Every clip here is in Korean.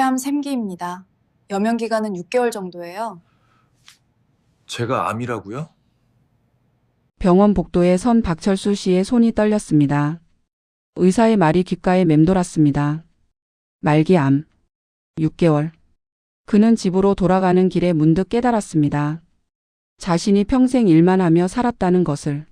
폐암 샘기입니다. 여명 기간은 6개월 정도예요. 제가 암이라고요? 병원 복도에 선 박철수 씨의 손이 떨렸습니다. 의사의 말이 귓가에 맴돌았습니다. 말기암. 6개월. 그는 집으로 돌아가는 길에 문득 깨달았습니다. 자신이 평생 일만 하며 살았다는 것을.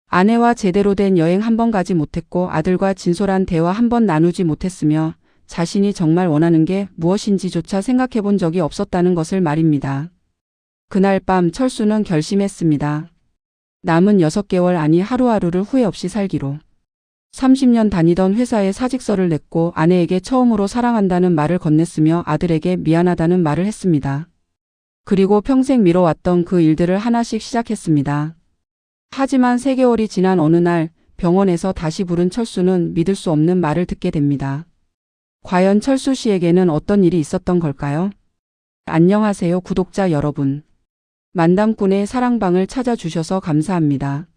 아내와 제대로 된 여행 한 번 가지 못했고 아들과 진솔한 대화 한 번 나누지 못했으며 자신이 정말 원하는 게 무엇인지조차 생각해 본 적이 없었다는 것을 말입니다. 그날 밤 철수는 결심했습니다. 남은 6개월 아니 하루하루를 후회 없이 살기로. 30년 다니던 회사에 사직서를 냈고 아내에게 처음으로 사랑한다는 말을 건넸으며 아들에게 미안하다는 말을 했습니다. 그리고 평생 미뤄왔던 그 일들을 하나씩 시작했습니다. 하지만 3개월이 지난 어느 날 병원에서 다시 부른 철수는 믿을 수 없는 말을 듣게 됩니다. 과연 철수 씨에게는 어떤 일이 있었던 걸까요? 안녕하세요, 구독자 여러분. 만담꾼의 사랑방을 찾아주셔서 감사합니다.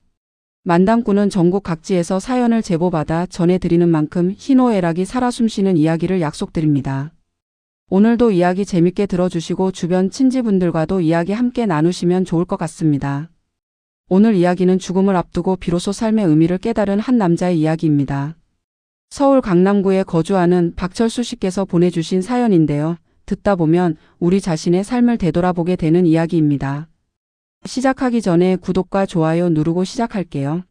만담꾼은 전국 각지에서 사연을 제보받아 전해드리는 만큼 희노애락이 살아 숨쉬는 이야기를 약속드립니다. 오늘도 이야기 재밌게 들어주시고 주변 친지분들과도 이야기 함께 나누시면 좋을 것 같습니다. 오늘 이야기는 죽음을 앞두고 비로소 삶의 의미를 깨달은 한 남자의 이야기입니다. 서울 강남구에 거주하는 박철수 씨께서 보내주신 사연인데요. 듣다 보면 우리 자신의 삶을 되돌아보게 되는 이야기입니다. 시작하기 전에 구독과 좋아요 누르고 시작할게요.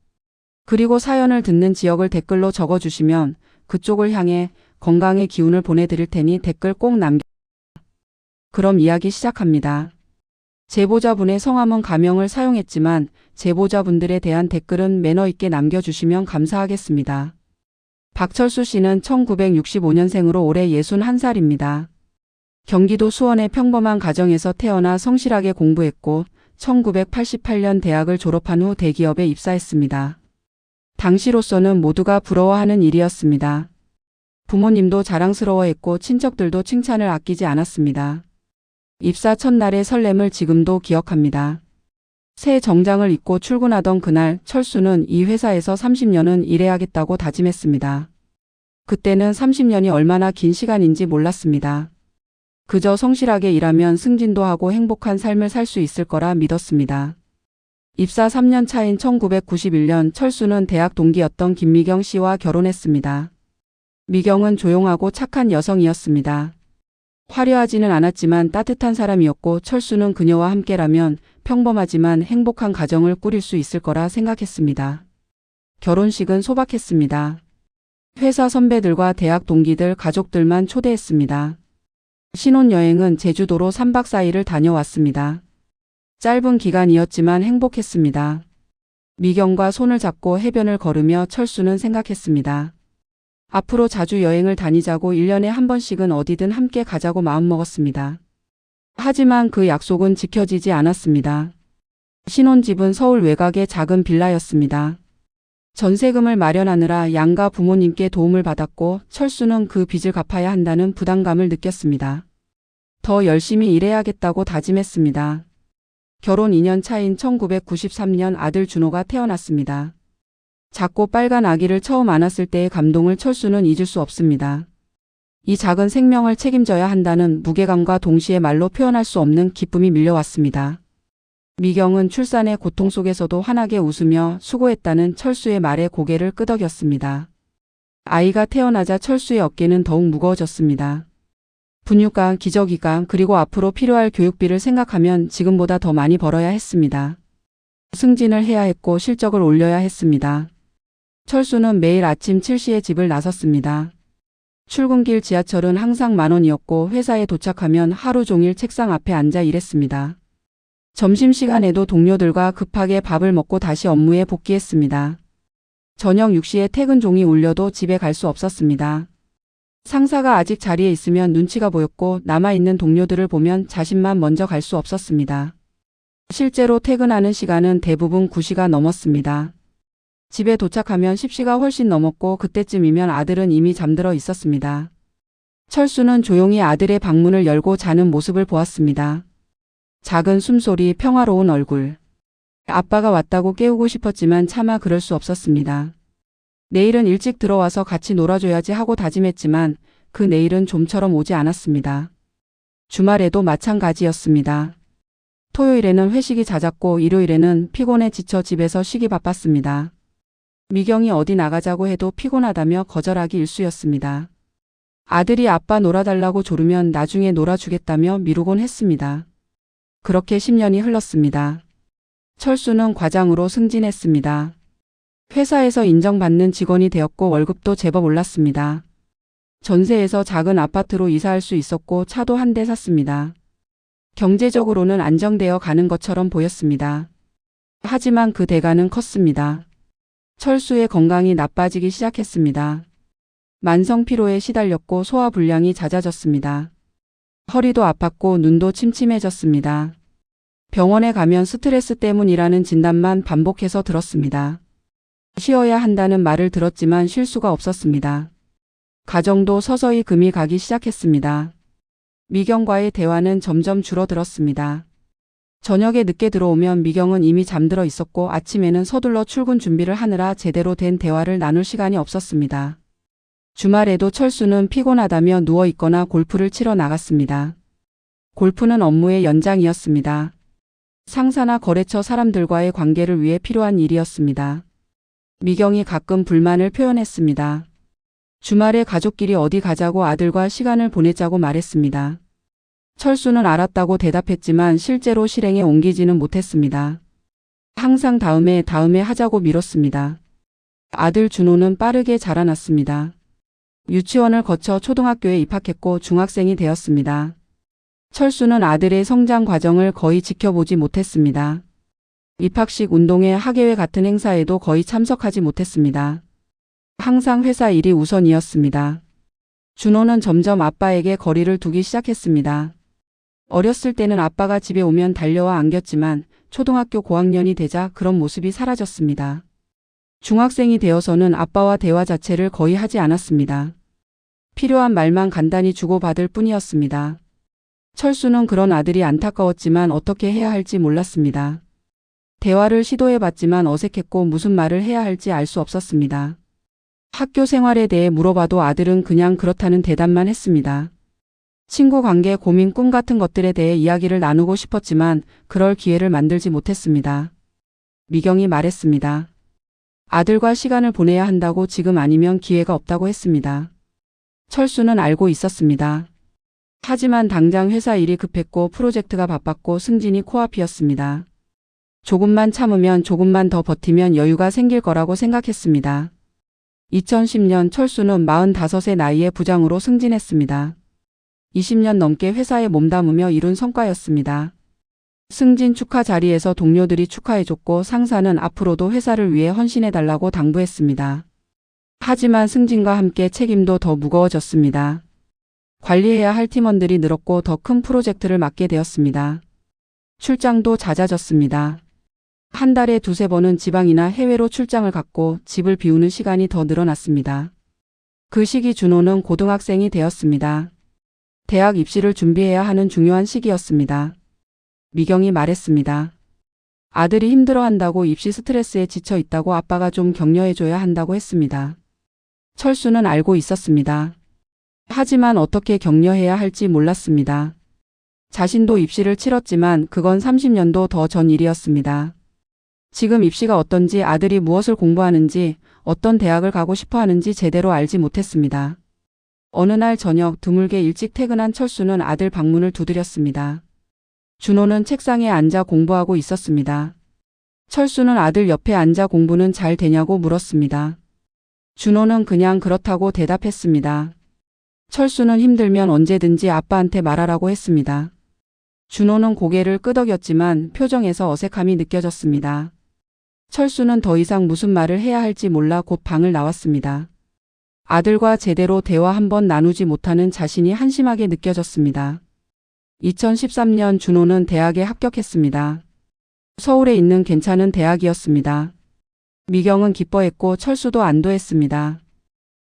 그리고 사연을 듣는 지역을 댓글로 적어주시면 그쪽을 향해 건강의 기운을 보내드릴 테니 댓글 꼭 남겨주세요. 그럼 이야기 시작합니다. 제보자분의 성함은 가명을 사용했지만 제보자분들에 대한 댓글은 매너 있게 남겨주시면 감사하겠습니다. 박철수 씨는 1965년생으로 올해 61살입니다. 경기도 수원의 평범한 가정에서 태어나 성실하게 공부했고 1988년 대학을 졸업한 후 대기업에 입사했습니다. 당시로서는 모두가 부러워하는 일이었습니다. 부모님도 자랑스러워했고 친척들도 칭찬을 아끼지 않았습니다. 입사 첫날의 설렘을 지금도 기억합니다. 새 정장을 입고 출근하던 그날 철수는 이 회사에서 30년은 일해야겠다고 다짐했습니다. 그때는 30년이 얼마나 긴 시간인지 몰랐습니다. 그저 성실하게 일하면 승진도 하고 행복한 삶을 살 수 있을 거라 믿었습니다. 입사 3년 차인 1991년 철수는 대학 동기였던 김미경 씨와 결혼했습니다. 미경은 조용하고 착한 여성이었습니다. 화려하지는 않았지만 따뜻한 사람이었고 철수는 그녀와 함께라면 평범하지만 행복한 가정을 꾸릴 수 있을 거라 생각했습니다. 결혼식은 소박했습니다. 회사 선배들과 대학 동기들 가족들만 초대했습니다. 신혼여행은 제주도로 3박 4일을 다녀왔습니다. 짧은 기간이었지만 행복했습니다. 미경과 손을 잡고 해변을 걸으며 철수는 생각했습니다. 앞으로 자주 여행을 다니자고 1년에 한 번씩은 어디든 함께 가자고 마음먹었습니다. 하지만 그 약속은 지켜지지 않았습니다. 신혼집은 서울 외곽의 작은 빌라였습니다. 전세금을 마련하느라 양가 부모님께 도움을 받았고 철수는 그 빚을 갚아야 한다는 부담감을 느꼈습니다. 더 열심히 일해야겠다고 다짐했습니다. 결혼 2년 차인 1993년 아들 준호가 태어났습니다. 작고 빨간 아기를 처음 안았을 때의 감동을 철수는 잊을 수 없습니다. 이 작은 생명을 책임져야 한다는 무게감과 동시에 말로 표현할 수 없는 기쁨이 밀려왔습니다. 미경은 출산의 고통 속에서도 환하게 웃으며 수고했다는 철수의 말에 고개를 끄덕였습니다. 아이가 태어나자 철수의 어깨는 더욱 무거워졌습니다. 분유가, 기저귀가 그리고 앞으로 필요할 교육비를 생각하면 지금보다 더 많이 벌어야 했습니다. 승진을 해야 했고 실적을 올려야 했습니다. 철수는 매일 아침 7시에 집을 나섰습니다. 출근길 지하철은 항상 10,000원이었고 회사에 도착하면 하루 종일 책상 앞에 앉아 일했습니다. 점심시간에도 동료들과 급하게 밥을 먹고 다시 업무에 복귀했습니다. 저녁 6시에 퇴근 종이 울려도 집에 갈 수 없었습니다. 상사가 아직 자리에 있으면 눈치가 보였고 남아있는 동료들을 보면 자신만 먼저 갈 수 없었습니다. 실제로 퇴근하는 시간은 대부분 9시가 넘었습니다. 집에 도착하면 10시가 훨씬 넘었고 그때쯤이면 아들은 이미 잠들어 있었습니다. 철수는 조용히 아들의 방문을 열고 자는 모습을 보았습니다. 작은 숨소리, 평화로운 얼굴. 아빠가 왔다고 깨우고 싶었지만 차마 그럴 수 없었습니다. 내일은 일찍 들어와서 같이 놀아줘야지 하고 다짐했지만 그 내일은 좀처럼 오지 않았습니다. 주말에도 마찬가지였습니다. 토요일에는 회식이 잦았고 일요일에는 피곤해 지쳐 집에서 쉬기 바빴습니다. 미경이 어디 나가자고 해도 피곤하다며 거절하기 일쑤였습니다. 아들이 아빠 놀아달라고 조르면 나중에 놀아주겠다며 미루곤 했습니다. 그렇게 10년이 흘렀습니다. 철수는 과장으로 승진했습니다. 회사에서 인정받는 직원이 되었고 월급도 제법 올랐습니다. 전세에서 작은 아파트로 이사할 수 있었고 차도 한 대 샀습니다. 경제적으로는 안정되어 가는 것처럼 보였습니다. 하지만 그 대가는 컸습니다. 철수의 건강이 나빠지기 시작했습니다. 만성 피로에 시달렸고 소화불량이 잦아졌습니다. 허리도 아팠고 눈도 침침해졌습니다. 병원에 가면 스트레스 때문이라는 진단만 반복해서 들었습니다. 쉬어야 한다는 말을 들었지만 쉴 수가 없었습니다. 가정도 서서히 금이 가기 시작했습니다. 미경과의 대화는 점점 줄어들었습니다. 저녁에 늦게 들어오면 미경은 이미 잠들어 있었고 아침에는 서둘러 출근 준비를 하느라 제대로 된 대화를 나눌 시간이 없었습니다. 주말에도 철수는 피곤하다며 누워 있거나 골프를 치러 나갔습니다. 골프는 업무의 연장이었습니다. 상사나 거래처 사람들과의 관계를 위해 필요한 일이었습니다. 미경이 가끔 불만을 표현했습니다. 주말에 가족끼리 어디 가자고 아들과 시간을 보내자고 말했습니다. 철수는 알았다고 대답했지만 실제로 실행에 옮기지는 못했습니다. 항상 다음에 하자고 미뤘습니다. 아들 준호는 빠르게 자라났습니다. 유치원을 거쳐 초등학교에 입학했고 중학생이 되었습니다. 철수는 아들의 성장 과정을 거의 지켜보지 못했습니다. 입학식 운동회 학예회 같은 행사에도 거의 참석하지 못했습니다. 항상 회사 일이 우선이었습니다. 준호는 점점 아빠에게 거리를 두기 시작했습니다. 어렸을 때는 아빠가 집에 오면 달려와 안겼지만 초등학교 고학년이 되자 그런 모습이 사라졌습니다. 중학생이 되어서는 아빠와 대화 자체를 거의 하지 않았습니다. 필요한 말만 간단히 주고받을 뿐이었습니다. 철수는 그런 아들이 안타까웠지만 어떻게 해야 할지 몰랐습니다. 대화를 시도해봤지만 어색했고 무슨 말을 해야 할지 알 수 없었습니다. 학교 생활에 대해 물어봐도 아들은 그냥 그렇다는 대답만 했습니다. 친구 관계, 고민, 꿈 같은 것들에 대해 이야기를 나누고 싶었지만 그럴 기회를 만들지 못했습니다. 미경이 말했습니다. 아들과 시간을 보내야 한다고 지금 아니면 기회가 없다고 했습니다. 철수는 알고 있었습니다. 하지만 당장 회사 일이 급했고 프로젝트가 바빴고 승진이 코앞이었습니다. 조금만 참으면 조금만 더 버티면 여유가 생길 거라고 생각했습니다. 2010년 철수는 45세 나이에 부장으로 승진했습니다. 20년 넘게 회사에 몸담으며 이룬 성과였습니다. 승진 축하 자리에서 동료들이 축하해줬고 상사는 앞으로도 회사를 위해 헌신해달라고 당부했습니다. 하지만 승진과 함께 책임도 더 무거워졌습니다. 관리해야 할 팀원들이 늘었고 더 큰 프로젝트를 맡게 되었습니다. 출장도 잦아졌습니다. 한 달에 2~3번은 지방이나 해외로 출장을 갔고 집을 비우는 시간이 더 늘어났습니다. 그 시기 준호는 고등학생이 되었습니다. 대학 입시를 준비해야 하는 중요한 시기였습니다. 미경이 말했습니다. 아들이 힘들어한다고 입시 스트레스에 지쳐 있다고 아빠가 좀 격려해줘야 한다고 했습니다. 철수는 알고 있었습니다. 하지만 어떻게 격려해야 할지 몰랐습니다. 자신도 입시를 치렀지만 그건 30년도 더 전 일이었습니다. 지금 입시가 어떤지, 아들이 무엇을 공부하는지, 어떤 대학을 가고 싶어 하는지 제대로 알지 못했습니다. 어느 날 저녁 드물게 일찍 퇴근한 철수는 아들 방문을 두드렸습니다. 준호는 책상에 앉아 공부하고 있었습니다. 철수는 아들 옆에 앉아 공부는 잘 되냐고 물었습니다. 준호는 그냥 그렇다고 대답했습니다. 철수는 힘들면 언제든지 아빠한테 말하라고 했습니다. 준호는 고개를 끄덕였지만 표정에서 어색함이 느껴졌습니다. 철수는 더 이상 무슨 말을 해야 할지 몰라 곧 방을 나왔습니다. 아들과 제대로 대화 한번 나누지 못하는 자신이 한심하게 느껴졌습니다. 2013년 준호는 대학에 합격했습니다. 서울에 있는 괜찮은 대학이었습니다. 미경은 기뻐했고 철수도 안도했습니다.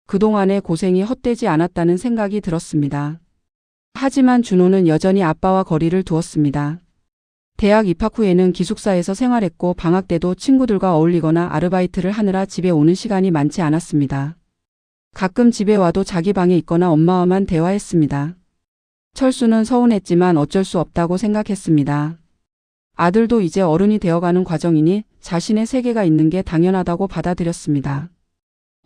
그동안의 고생이 헛되지 않았다는 생각이 들었습니다. 하지만 준호는 여전히 아빠와 거리를 두었습니다. 대학 입학 후에는 기숙사에서 생활했고 방학 때도 친구들과 어울리거나 아르바이트를 하느라 집에 오는 시간이 많지 않았습니다. 가끔 집에 와도 자기 방에 있거나 엄마와만 대화했습니다. 철수는 서운했지만 어쩔 수 없다고 생각했습니다. 아들도 이제 어른이 되어가는 과정이니 자신의 세계가 있는 게 당연하다고 받아들였습니다.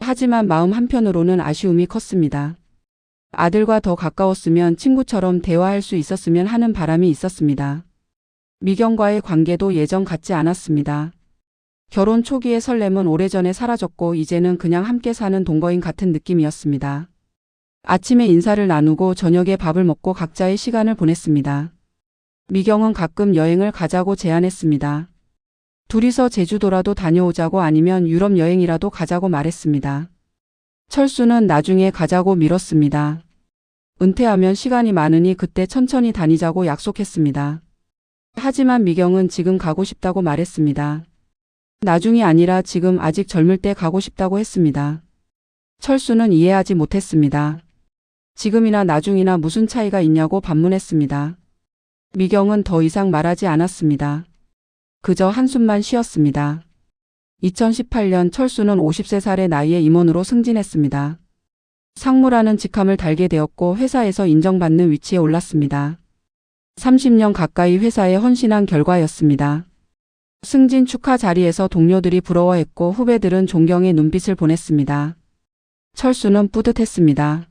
하지만 마음 한편으로는 아쉬움이 컸습니다. 아들과 더 가까웠으면 친구처럼 대화할 수 있었으면 하는 바람이 있었습니다. 미경과의 관계도 예전 같지 않았습니다. 결혼 초기의 설렘은 오래전에 사라졌고 이제는 그냥 함께 사는 동거인 같은 느낌이었습니다. 아침에 인사를 나누고 저녁에 밥을 먹고 각자의 시간을 보냈습니다. 미경은 가끔 여행을 가자고 제안했습니다. 둘이서 제주도라도 다녀오자고 아니면 유럽 여행이라도 가자고 말했습니다. 철수는 나중에 가자고 미뤘습니다. 은퇴하면 시간이 많으니 그때 천천히 다니자고 약속했습니다. 하지만 미경은 지금 가고 싶다고 말했습니다. 나중이 아니라 지금 아직 젊을 때 가고 싶다고 했습니다. 철수는 이해하지 못했습니다. 지금이나 나중이나 무슨 차이가 있냐고 반문했습니다. 미경은 더 이상 말하지 않았습니다. 그저 한숨만 쉬었습니다. 2018년 철수는 53살의 나이에 임원으로 승진했습니다. 상무라는 직함을 달게 되었고 회사에서 인정받는 위치에 올랐습니다. 30년 가까이 회사에 헌신한 결과였습니다. 승진 축하 자리에서 동료들이 부러워했고 후배들은 존경의 눈빛을 보냈습니다. 철수는 뿌듯했습니다.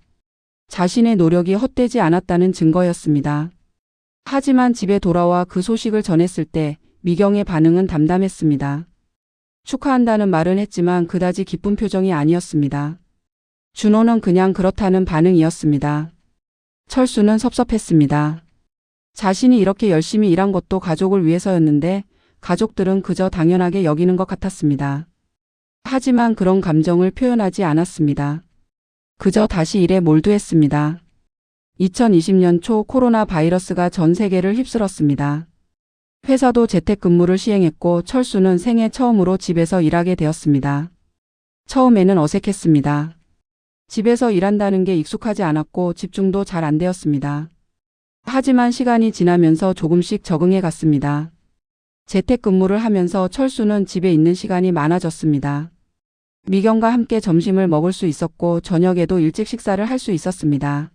자신의 노력이 헛되지 않았다는 증거였습니다. 하지만 집에 돌아와 그 소식을 전했을 때 미경의 반응은 담담했습니다. 축하한다는 말은 했지만 그다지 기쁜 표정이 아니었습니다. 준호는 그냥 그렇다는 반응이었습니다. 철수는 섭섭했습니다. 자신이 이렇게 열심히 일한 것도 가족을 위해서였는데 가족들은 그저 당연하게 여기는 것 같았습니다. 하지만 그런 감정을 표현하지 않았습니다. 그저 다시 일에 몰두했습니다. 2020년 초 코로나 바이러스가 전 세계를 휩쓸었습니다. 회사도 재택근무를 시행했고 철수는 생애 처음으로 집에서 일하게 되었습니다. 처음에는 어색했습니다. 집에서 일한다는 게 익숙하지 않았고 집중도 잘 안 되었습니다. 하지만 시간이 지나면서 조금씩 적응해 갔습니다. 재택근무를 하면서 철수는 집에 있는 시간이 많아졌습니다. 미경과 함께 점심을 먹을 수 있었고 저녁에도 일찍 식사를 할 수 있었습니다.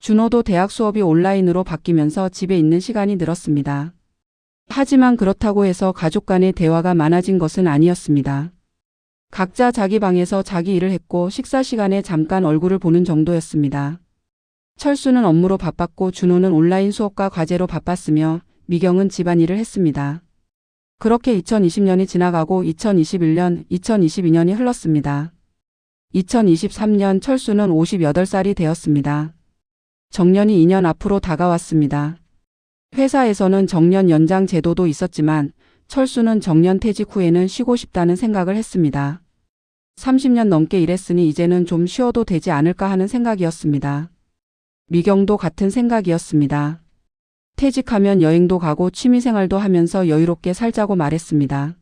준호도 대학 수업이 온라인으로 바뀌면서 집에 있는 시간이 늘었습니다. 하지만 그렇다고 해서 가족 간의 대화가 많아진 것은 아니었습니다. 각자 자기 방에서 자기 일을 했고 식사 시간에 잠깐 얼굴을 보는 정도였습니다. 철수는 업무로 바빴고 준호는 온라인 수업과 과제로 바빴으며 미경은 집안일을 했습니다. 그렇게 2020년이 지나가고 2021년, 2022년이 흘렀습니다. 2023년 철수는 58살이 되었습니다. 정년이 2년 앞으로 다가왔습니다. 회사에서는 정년 연장 제도도 있었지만 철수는 정년 퇴직 후에는 쉬고 싶다는 생각을 했습니다. 30년 넘게 일했으니 이제는 좀 쉬어도 되지 않을까 하는 생각이었습니다. 미경도 같은 생각이었습니다. 퇴직하면 여행도 가고 취미생활도 하면서 여유롭게 살자고 말했습니다.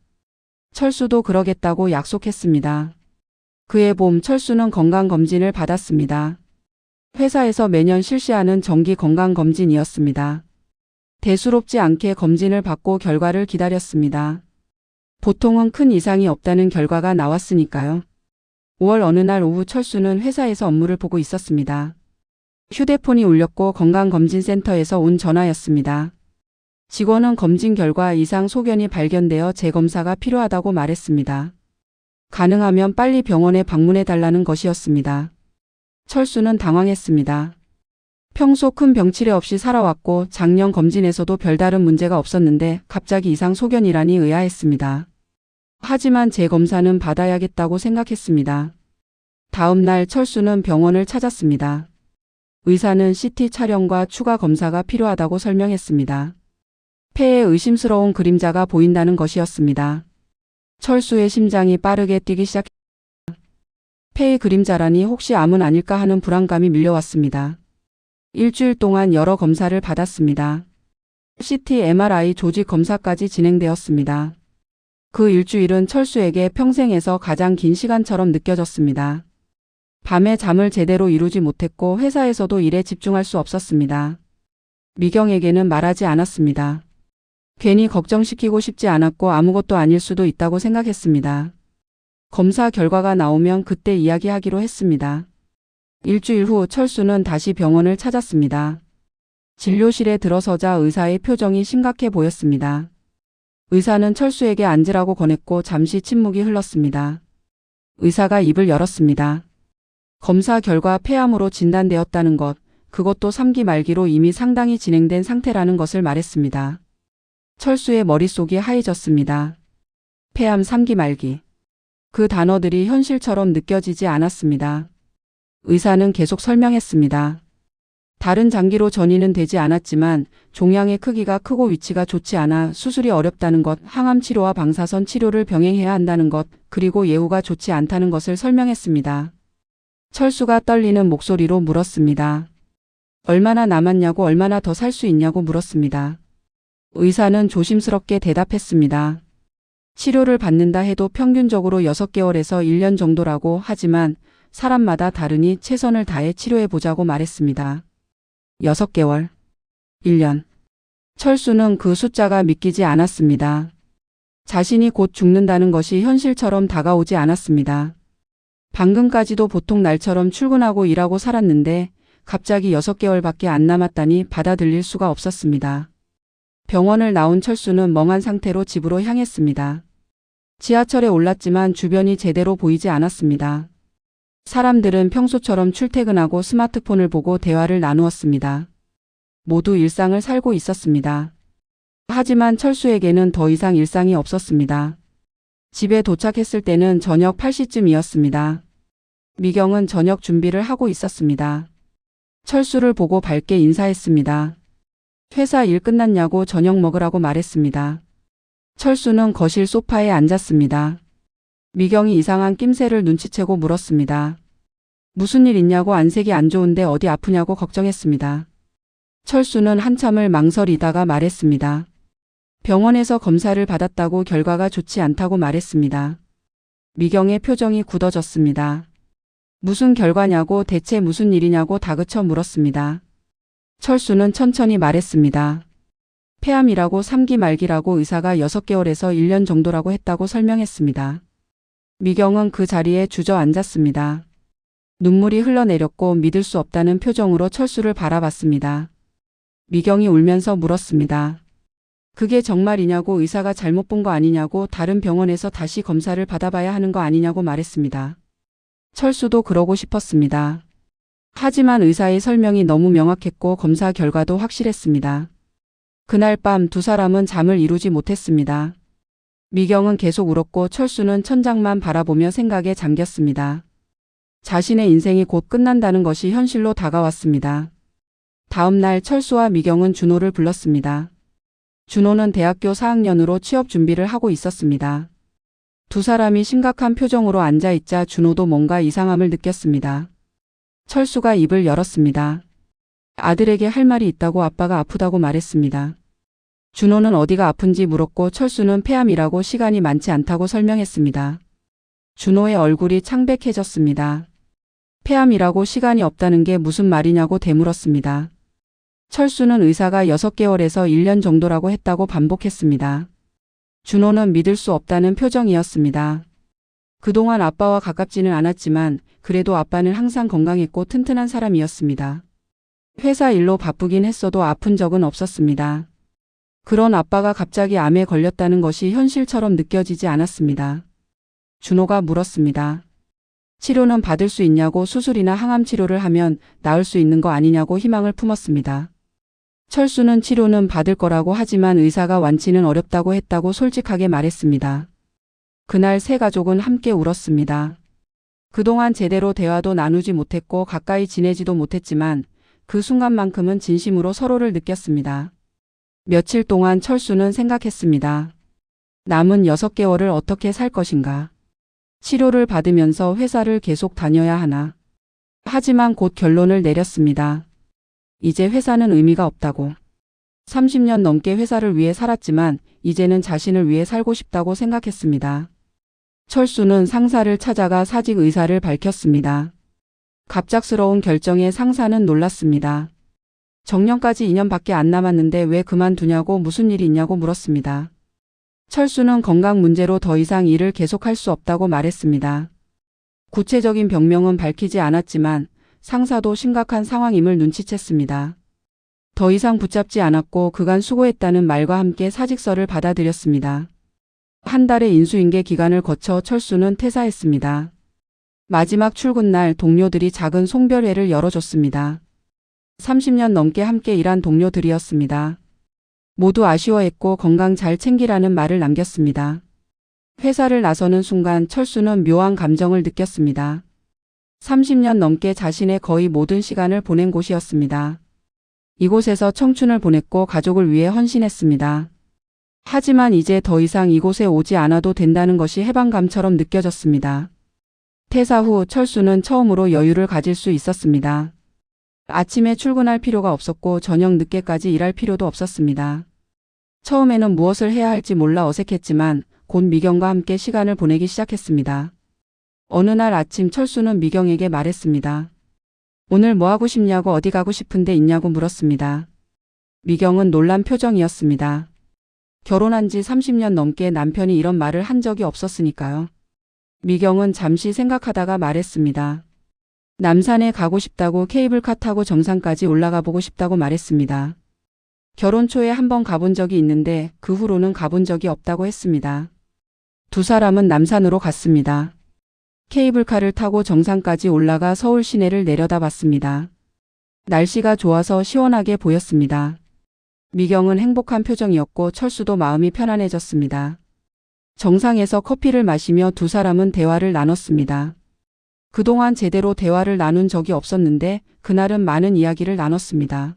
철수도 그러겠다고 약속했습니다. 그해 봄 철수는 건강검진을 받았습니다. 회사에서 매년 실시하는 정기 건강검진이었습니다. 대수롭지 않게 검진을 받고 결과를 기다렸습니다. 보통은 큰 이상이 없다는 결과가 나왔으니까요. 5월 어느 날 오후 철수는 회사에서 업무를 보고 있었습니다. 휴대폰이 울렸고 건강검진센터에서 온 전화였습니다. 직원은 검진 결과 이상 소견이 발견되어 재검사가 필요하다고 말했습니다. 가능하면 빨리 병원에 방문해 달라는 것이었습니다. 철수는 당황했습니다. 평소 큰 병치레 없이 살아왔고 작년 검진에서도 별다른 문제가 없었는데 갑자기 이상 소견이라니 의아했습니다. 하지만 재검사는 받아야겠다고 생각했습니다. 다음 날 철수는 병원을 찾았습니다. 의사는 CT 촬영과 추가 검사가 필요하다고 설명했습니다. 폐에 의심스러운 그림자가 보인다는 것이었습니다. 철수의 심장이 빠르게 뛰기 시작했습니다. 폐의 그림자라니 혹시 암은 아닐까 하는 불안감이 밀려왔습니다. 일주일 동안 여러 검사를 받았습니다. CT, MRI, 조직 검사까지 진행되었습니다. 그 일주일은 철수에게 평생에서 가장 긴 시간처럼 느껴졌습니다. 밤에 잠을 제대로 이루지 못했고 회사에서도 일에 집중할 수 없었습니다. 미경에게는 말하지 않았습니다. 괜히 걱정시키고 싶지 않았고 아무것도 아닐 수도 있다고 생각했습니다. 검사 결과가 나오면 그때 이야기하기로 했습니다. 일주일 후 철수는 다시 병원을 찾았습니다. 진료실에 들어서자 의사의 표정이 심각해 보였습니다. 의사는 철수에게 앉으라고 권했고 잠시 침묵이 흘렀습니다. 의사가 입을 열었습니다. 검사 결과 폐암으로 진단되었다는 것, 그것도 3기 말기로 이미 상당히 진행된 상태라는 것을 말했습니다. 철수의 머릿속이 하얘졌습니다. 폐암 3기 말기. 그 단어들이 현실처럼 느껴지지 않았습니다. 의사는 계속 설명했습니다. 다른 장기로 전이는 되지 않았지만 종양의 크기가 크고 위치가 좋지 않아 수술이 어렵다는 것, 항암 치료와 방사선 치료를 병행해야 한다는 것, 그리고 예후가 좋지 않다는 것을 설명했습니다. 철수가 떨리는 목소리로 물었습니다. 얼마나 남았냐고, 얼마나 더 살 수 있냐고 물었습니다. 의사는 조심스럽게 대답했습니다. 치료를 받는다 해도 평균적으로 6개월에서 1년 정도라고 하지만 사람마다 다르니 최선을 다해 치료해 보자고 말했습니다. 6개월, 1년. 철수는 그 숫자가 믿기지 않았습니다. 자신이 곧 죽는다는 것이 현실처럼 다가오지 않았습니다. 방금까지도 보통 날처럼 출근하고 일하고 살았는데 갑자기 6개월밖에 안 남았다니 받아들일 수가 없었습니다. 병원을 나온 철수는 멍한 상태로 집으로 향했습니다. 지하철에 올랐지만 주변이 제대로 보이지 않았습니다. 사람들은 평소처럼 출퇴근하고 스마트폰을 보고 대화를 나누었습니다. 모두 일상을 살고 있었습니다. 하지만 철수에게는 더 이상 일상이 없었습니다. 집에 도착했을 때는 저녁 8시쯤이었습니다. 미경은 저녁 준비를 하고 있었습니다. 철수를 보고 밝게 인사했습니다. 회사 일 끝났냐고 저녁 먹으라고 말했습니다. 철수는 거실 소파에 앉았습니다. 미경이 이상한 낌새를 눈치채고 물었습니다. 무슨 일 있냐고. 안색이 안 좋은데 어디 아프냐고 걱정했습니다. 철수는 한참을 망설이다가 말했습니다. 병원에서 검사를 받았다고 결과가 좋지 않다고 말했습니다. 미경의 표정이 굳어졌습니다. 무슨 결과냐고, 대체 무슨 일이냐고 다그쳐 물었습니다. 철수는 천천히 말했습니다. 폐암이라고, 3기 말기라고, 의사가 6개월에서 1년 정도라고 했다고 설명했습니다. 미경은 그 자리에 주저앉았습니다. 눈물이 흘러내렸고 믿을 수 없다는 표정으로 철수를 바라봤습니다. 미경이 울면서 물었습니다. 그게 정말이냐고, 의사가 잘못 본 거 아니냐고, 다른 병원에서 다시 검사를 받아봐야 하는 거 아니냐고 말했습니다. 철수도 그러고 싶었습니다. 하지만 의사의 설명이 너무 명확했고 검사 결과도 확실했습니다. 그날 밤 두 사람은 잠을 이루지 못했습니다. 미경은 계속 울었고 철수는 천장만 바라보며 생각에 잠겼습니다. 자신의 인생이 곧 끝난다는 것이 현실로 다가왔습니다. 다음 날 철수와 미경은 준호를 불렀습니다. 준호는 대학교 4학년으로 취업 준비를 하고 있었습니다. 두 사람이 심각한 표정으로 앉아있자 준호도 뭔가 이상함을 느꼈습니다. 철수가 입을 열었습니다. 아들에게 할 말이 있다고, 아빠가 아프다고 말했습니다. 준호는 어디가 아픈지 물었고 철수는 폐암이라고, 시간이 많지 않다고 설명했습니다. 준호의 얼굴이 창백해졌습니다. 폐암이라고, 시간이 없다는 게 무슨 말이냐고 되물었습니다. 철수는 의사가 6개월에서 1년 정도라고 했다고 반복했습니다. 준호는 믿을 수 없다는 표정이었습니다. 그동안 아빠와 가깝지는 않았지만 그래도 아빠는 항상 건강했고 튼튼한 사람이었습니다. 회사 일로 바쁘긴 했어도 아픈 적은 없었습니다. 그런 아빠가 갑자기 암에 걸렸다는 것이 현실처럼 느껴지지 않았습니다. 준호가 물었습니다. 치료는 받을 수 있냐고, 수술이나 항암 치료를 하면 나을 수 있는 거 아니냐고 희망을 품었습니다. 철수는 치료는 받을 거라고 하지만 의사가 완치는 어렵다고 했다고 솔직하게 말했습니다. 그날 세 가족은 함께 울었습니다. 그동안 제대로 대화도 나누지 못했고 가까이 지내지도 못했지만 그 순간만큼은 진심으로 서로를 느꼈습니다. 며칠 동안 철수는 생각했습니다. 남은 6개월을 어떻게 살 것인가. 치료를 받으면서 회사를 계속 다녀야 하나. 하지만 곧 결론을 내렸습니다. 이제 회사는 의미가 없다고. 30년 넘게 회사를 위해 살았지만 이제는 자신을 위해 살고 싶다고 생각했습니다. 철수는 상사를 찾아가 사직 의사를 밝혔습니다. 갑작스러운 결정에 상사는 놀랐습니다. 정년까지 2년밖에 안 남았는데 왜 그만두냐고, 무슨 일이 있냐고 물었습니다. 철수는 건강 문제로 더 이상 일을 계속할 수 없다고 말했습니다. 구체적인 병명은 밝히지 않았지만 상사도 심각한 상황임을 눈치챘습니다. 더 이상 붙잡지 않았고 그간 수고했다는 말과 함께 사직서를 받아들였습니다. 한 달의 인수인계 기간을 거쳐 철수는 퇴사했습니다. 마지막 출근 날 동료들이 작은 송별회를 열어줬습니다. 30년 넘게 함께 일한 동료들이었습니다. 모두 아쉬워했고 건강 잘 챙기라는 말을 남겼습니다. 회사를 나서는 순간 철수는 묘한 감정을 느꼈습니다. 30년 넘게 자신의 거의 모든 시간을 보낸 곳이었습니다. 이곳에서 청춘을 보냈고 가족을 위해 헌신했습니다. 하지만 이제 더 이상 이곳에 오지 않아도 된다는 것이 해방감처럼 느껴졌습니다. 퇴사 후 철수는 처음으로 여유를 가질 수 있었습니다. 아침에 출근할 필요가 없었고 저녁 늦게까지 일할 필요도 없었습니다. 처음에는 무엇을 해야 할지 몰라 어색했지만 곧 미경과 함께 시간을 보내기 시작했습니다. 어느 날 아침 철수는 미경에게 말했습니다. 오늘 뭐 하고 싶냐고 어디 가고 싶은데 있냐고 물었습니다. 미경은 놀란 표정이었습니다. 결혼한 지 30년 넘게 남편이 이런 말을 한 적이 없었으니까요. 미경은 잠시 생각하다가 말했습니다. 남산에 가고 싶다고 케이블카 타고 정상까지 올라가 보고 싶다고 말했습니다. 결혼 초에 한번 가본 적이 있는데 그 후로는 가본 적이 없다고 했습니다. 두 사람은 남산으로 갔습니다. 케이블카를 타고 정상까지 올라가 서울 시내를 내려다봤습니다. 날씨가 좋아서 시원하게 보였습니다. 미경은 행복한 표정이었고 철수도 마음이 편안해졌습니다. 정상에서 커피를 마시며 두 사람은 대화를 나눴습니다. 그동안 제대로 대화를 나눈 적이 없었는데 그날은 많은 이야기를 나눴습니다.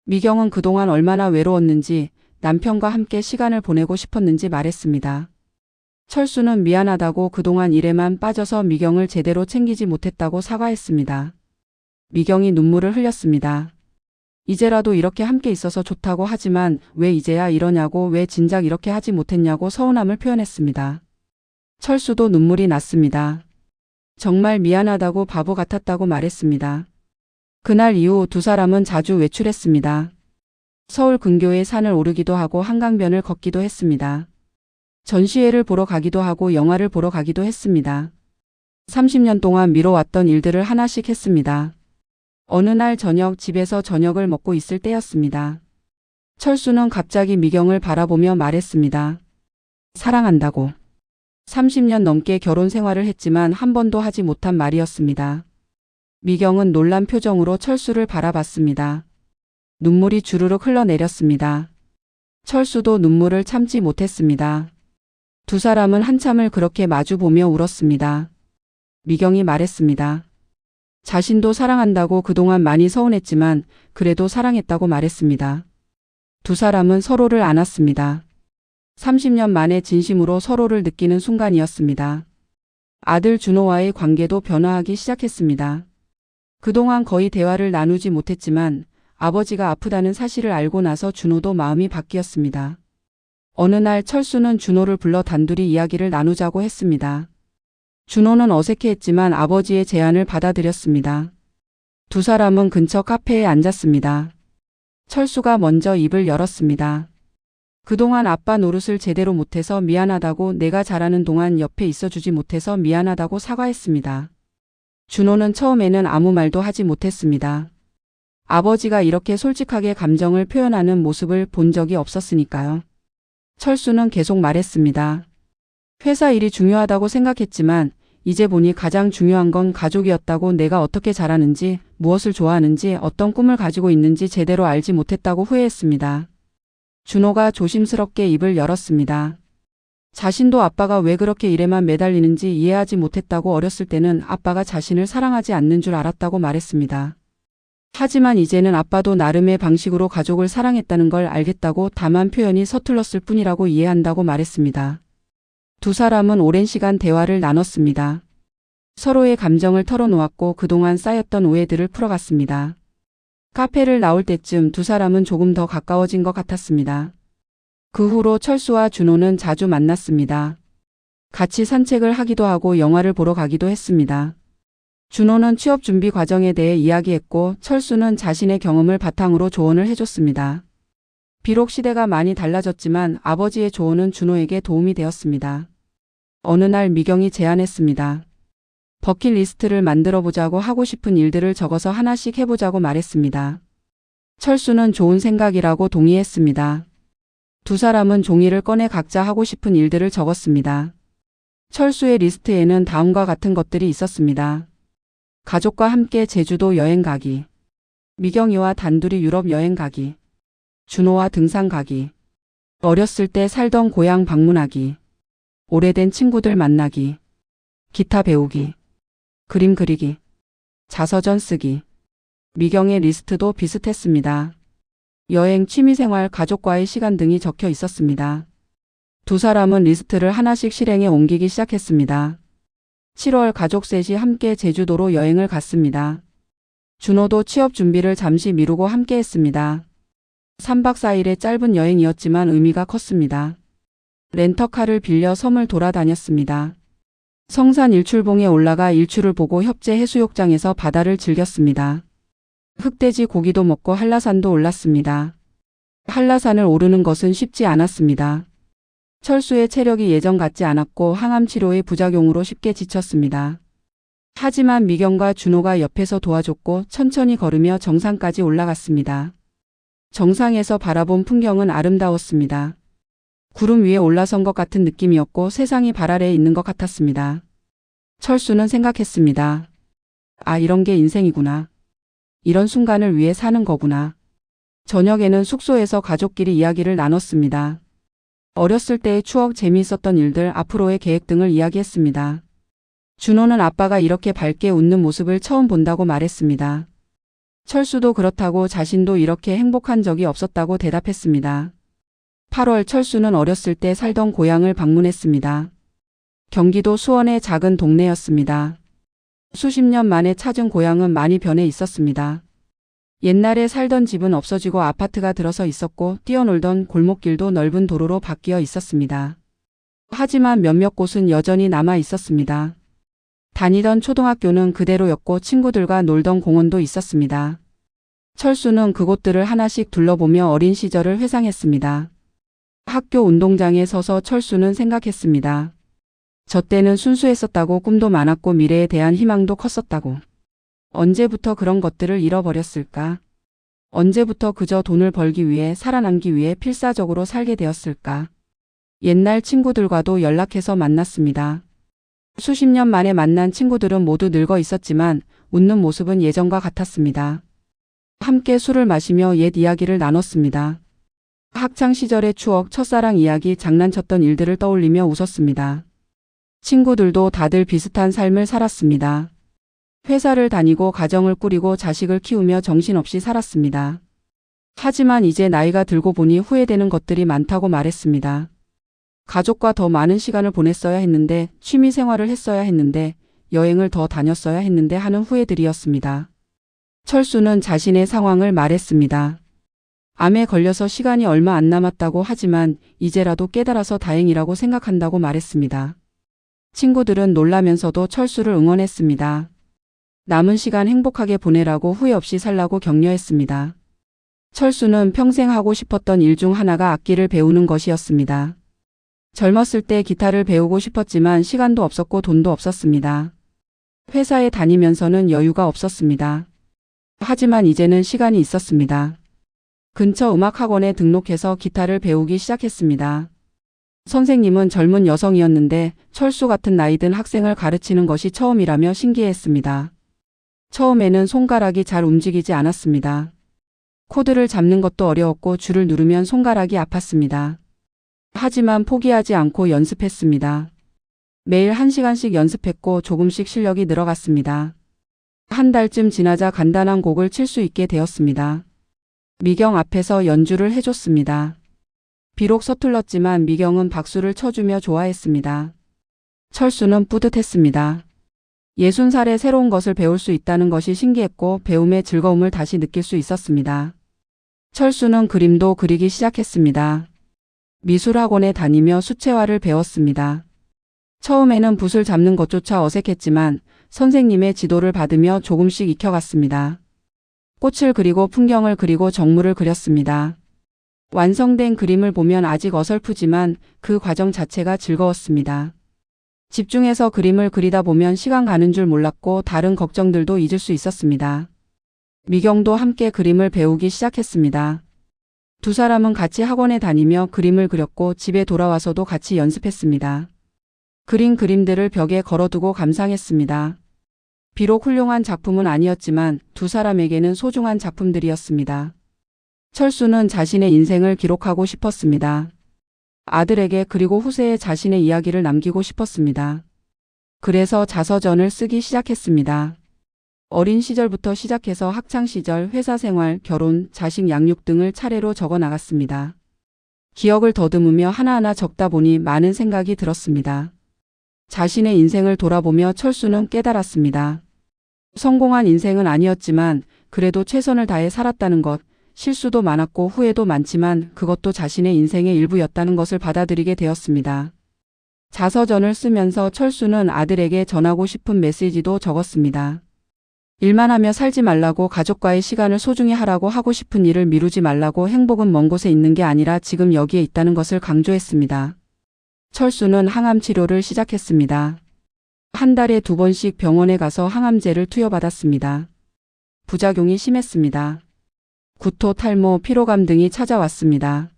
미경은 그동안 얼마나 외로웠는지 남편과 함께 시간을 보내고 싶었는지 말했습니다. 철수는 미안하다고 그동안 일에만 빠져서 미경을 제대로 챙기지 못했다고 사과했습니다. 미경이 눈물을 흘렸습니다. 이제라도 이렇게 함께 있어서 좋다고 하지만 왜 이제야 이러냐고 왜 진작 이렇게 하지 못했냐고 서운함을 표현했습니다. 철수도 눈물이 났습니다. 정말 미안하다고 바보 같았다고 말했습니다. 그날 이후 두 사람은 자주 외출했습니다. 서울 근교의 산을 오르기도 하고 한강변을 걷기도 했습니다. 전시회를 보러 가기도 하고 영화를 보러 가기도 했습니다. 30년 동안 미뤄왔던 일들을 하나씩 했습니다. 어느 날 저녁 집에서 저녁을 먹고 있을 때였습니다. 철수는 갑자기 미경을 바라보며 말했습니다. 사랑한다고. 30년 넘게 결혼 생활을 했지만 한 번도 하지 못한 말이었습니다. 미경은 놀란 표정으로 철수를 바라봤습니다. 눈물이 주르륵 흘러내렸습니다. 철수도 눈물을 참지 못했습니다. 두 사람은 한참을 그렇게 마주보며 울었습니다. 미경이 말했습니다. 자신도 사랑한다고 그동안 많이 서운했지만 그래도 사랑했다고 말했습니다. 두 사람은 서로를 안았습니다. 30년 만에 진심으로 서로를 느끼는 순간이었습니다. 아들 준호와의 관계도 변화하기 시작했습니다. 그동안 거의 대화를 나누지 못했지만 아버지가 아프다는 사실을 알고 나서 준호도 마음이 바뀌었습니다. 어느 날 철수는 준호를 불러 단둘이 이야기를 나누자고 했습니다. 준호는 어색해했지만 아버지의 제안을 받아들였습니다. 두 사람은 근처 카페에 앉았습니다. 철수가 먼저 입을 열었습니다. 그동안 아빠 노릇을 제대로 못해서 미안하다고 내가 잘하는 동안 옆에 있어주지 못해서 미안하다고 사과했습니다. 준호는 처음에는 아무 말도 하지 못했습니다. 아버지가 이렇게 솔직하게 감정을 표현하는 모습을 본 적이 없었으니까요. 철수는 계속 말했습니다. 회사 일이 중요하다고 생각했지만 이제 보니 가장 중요한 건 가족이었다고 내가 어떻게 잘하는지, 무엇을 좋아하는지, 어떤 꿈을 가지고 있는지 제대로 알지 못했다고 후회했습니다. 준호가 조심스럽게 입을 열었습니다. 자신도 아빠가 왜 그렇게 일에만 매달리는지 이해하지 못했다고 어렸을 때는 아빠가 자신을 사랑하지 않는 줄 알았다고 말했습니다. 하지만 이제는 아빠도 나름의 방식으로 가족을 사랑했다는 걸 알겠다고 다만 표현이 서툴렀을 뿐이라고 이해한다고 말했습니다. 두 사람은 오랜 시간 대화를 나눴습니다. 서로의 감정을 털어놓았고 그동안 쌓였던 오해들을 풀어갔습니다. 카페를 나올 때쯤 두 사람은 조금 더 가까워진 것 같았습니다. 그 후로 철수와 준호는 자주 만났습니다. 같이 산책을 하기도 하고 영화를 보러 가기도 했습니다. 준호는 취업 준비 과정에 대해 이야기했고 철수는 자신의 경험을 바탕으로 조언을 해줬습니다. 비록 시대가 많이 달라졌지만 아버지의 조언은 준호에게 도움이 되었습니다. 어느 날 미경이 제안했습니다. 버킷리스트를 만들어 보자고 하고 싶은 일들을 적어서 하나씩 해보자고 말했습니다. 철수는 좋은 생각이라고 동의했습니다. 두 사람은 종이를 꺼내 각자 하고 싶은 일들을 적었습니다. 철수의 리스트에는 다음과 같은 것들이 있었습니다. 가족과 함께 제주도 여행 가기. 미경이와 단둘이 유럽 여행 가기. 준호와 등산 가기. 어렸을 때 살던 고향 방문하기. 오래된 친구들 만나기. 기타 배우기. 그림 그리기. 자서전 쓰기. 미경의 리스트도 비슷했습니다. 여행, 취미생활, 가족과의 시간 등이 적혀 있었습니다. 두 사람은 리스트를 하나씩 실행에 옮기기 시작했습니다. 7월 가족 셋이 함께 제주도로 여행을 갔습니다. 준호도 취업 준비를 잠시 미루고 함께 했습니다. 3박 4일의 짧은 여행이었지만 의미가 컸습니다. 렌터카를 빌려 섬을 돌아다녔습니다. 성산 일출봉에 올라가 일출을 보고 협재 해수욕장에서 바다를 즐겼습니다. 흑돼지 고기도 먹고 한라산도 올랐습니다. 한라산을 오르는 것은 쉽지 않았습니다. 철수의 체력이 예전 같지 않았고 항암 치료의 부작용으로 쉽게 지쳤습니다. 하지만 미경과 준호가 옆에서 도와줬고 천천히 걸으며 정상까지 올라갔습니다. 정상에서 바라본 풍경은 아름다웠습니다. 구름 위에 올라선 것 같은 느낌이었고 세상이 발 아래에 있는 것 같았습니다. 철수는 생각했습니다. 아, 이런 게 인생이구나. 이런 순간을 위해 사는 거구나. 저녁에는 숙소에서 가족끼리 이야기를 나눴습니다. 어렸을 때의 추억, 재미있었던 일들, 앞으로의 계획 등을 이야기했습니다. 준호는 아빠가 이렇게 밝게 웃는 모습을 처음 본다고 말했습니다. 철수도 그렇다고 자신도 이렇게 행복한 적이 없었다고 대답했습니다. 8월 철수는 어렸을 때 살던 고향을 방문했습니다. 경기도 수원의 작은 동네였습니다. 수십 년 만에 찾은 고향은 많이 변해 있었습니다. 옛날에 살던 집은 없어지고 아파트가 들어서 있었고 뛰어놀던 골목길도 넓은 도로로 바뀌어 있었습니다. 하지만 몇몇 곳은 여전히 남아 있었습니다. 다니던 초등학교는 그대로였고 친구들과 놀던 공원도 있었습니다. 철수는 그곳들을 하나씩 둘러보며 어린 시절을 회상했습니다. 학교 운동장에 서서 철수는 생각했습니다. 저 때는 순수했었다고, 꿈도 많았고 미래에 대한 희망도 컸었다고. 언제부터 그런 것들을 잃어버렸을까? 언제부터 그저 돈을 벌기 위해, 살아남기 위해 필사적으로 살게 되었을까? 옛날 친구들과도 연락해서 만났습니다. 수십 년 만에 만난 친구들은 모두 늙어 있었지만 웃는 모습은 예전과 같았습니다. 함께 술을 마시며 옛 이야기를 나눴습니다. 학창 시절의 추억, 첫사랑 이야기, 장난쳤던 일들을 떠올리며 웃었습니다. 친구들도 다들 비슷한 삶을 살았습니다. 회사를 다니고 가정을 꾸리고 자식을 키우며 정신없이 살았습니다. 하지만 이제 나이가 들고 보니 후회되는 것들이 많다고 말했습니다. 가족과 더 많은 시간을 보냈어야 했는데, 취미 생활을 했어야 했는데, 여행을 더 다녔어야 했는데 하는 후회들이었습니다. 철수는 자신의 상황을 말했습니다. 암에 걸려서 시간이 얼마 안 남았다고 하지만 이제라도 깨달아서 다행이라고 생각한다고 말했습니다. 친구들은 놀라면서도 철수를 응원했습니다. 남은 시간 행복하게 보내라고, 후회 없이 살라고 격려했습니다. 철수는 평생 하고 싶었던 일 중 하나가 악기를 배우는 것이었습니다. 젊었을 때 기타를 배우고 싶었지만 시간도 없었고 돈도 없었습니다. 회사에 다니면서는 여유가 없었습니다. 하지만 이제는 시간이 있었습니다. 근처 음악학원에 등록해서 기타를 배우기 시작했습니다. 선생님은 젊은 여성이었는데 철수 같은 나이 든 학생을 가르치는 것이 처음이라며 신기해했습니다. 처음에는 손가락이 잘 움직이지 않았습니다. 코드를 잡는 것도 어려웠고 줄을 누르면 손가락이 아팠습니다. 하지만 포기하지 않고 연습했습니다. 매일 1시간씩 연습했고 조금씩 실력이 늘어갔습니다. 한 달쯤 지나자 간단한 곡을 칠 수 있게 되었습니다. 미경 앞에서 연주를 해줬습니다. 비록 서툴렀지만 미경은 박수를 쳐주며 좋아했습니다. 철수는 뿌듯했습니다. 60살에 새로운 것을 배울 수 있다는 것이 신기했고 배움의 즐거움을 다시 느낄 수 있었습니다. 철수는 그림도 그리기 시작했습니다. 미술학원에 다니며 수채화를 배웠습니다. 처음에는 붓을 잡는 것조차 어색했지만 선생님의 지도를 받으며 조금씩 익혀갔습니다. 꽃을 그리고 풍경을 그리고 정물을 그렸습니다. 완성된 그림을 보면 아직 어설프지만 그 과정 자체가 즐거웠습니다. 집중해서 그림을 그리다 보면 시간 가는 줄 몰랐고 다른 걱정들도 잊을 수 있었습니다. 미경도 함께 그림을 배우기 시작했습니다. 두 사람은 같이 학원에 다니며 그림을 그렸고 집에 돌아와서도 같이 연습했습니다. 그린 그림들을 벽에 걸어두고 감상했습니다. 비록 훌륭한 작품은 아니었지만 두 사람에게는 소중한 작품들이었습니다. 철수는 자신의 인생을 기록하고 싶었습니다. 아들에게 그리고 후세에 자신의 이야기를 남기고 싶었습니다. 그래서 자서전을 쓰기 시작했습니다. 어린 시절부터 시작해서 학창시절, 회사생활, 결혼, 자식 양육 등을 차례로 적어 나갔습니다. 기억을 더듬으며 하나하나 적다 보니 많은 생각이 들었습니다. 자신의 인생을 돌아보며 철수는 깨달았습니다. 성공한 인생은 아니었지만 그래도 최선을 다해 살았다는 것, 실수도 많았고 후회도 많지만 그것도 자신의 인생의 일부였다는 것을 받아들이게 되었습니다. 자서전을 쓰면서 철수는 아들에게 전하고 싶은 메시지도 적었습니다. 일만 하며 살지 말라고, 가족과의 시간을 소중히 하라고, 하고 싶은 일을 미루지 말라고, 행복은 먼 곳에 있는 게 아니라 지금 여기에 있다는 것을 강조했습니다. 철수는 항암 치료를 시작했습니다. 한 달에 2번씩 병원에 가서 항암제를 투여받았습니다. 부작용이 심했습니다. 구토, 탈모, 피로감 등이 찾아왔습니다.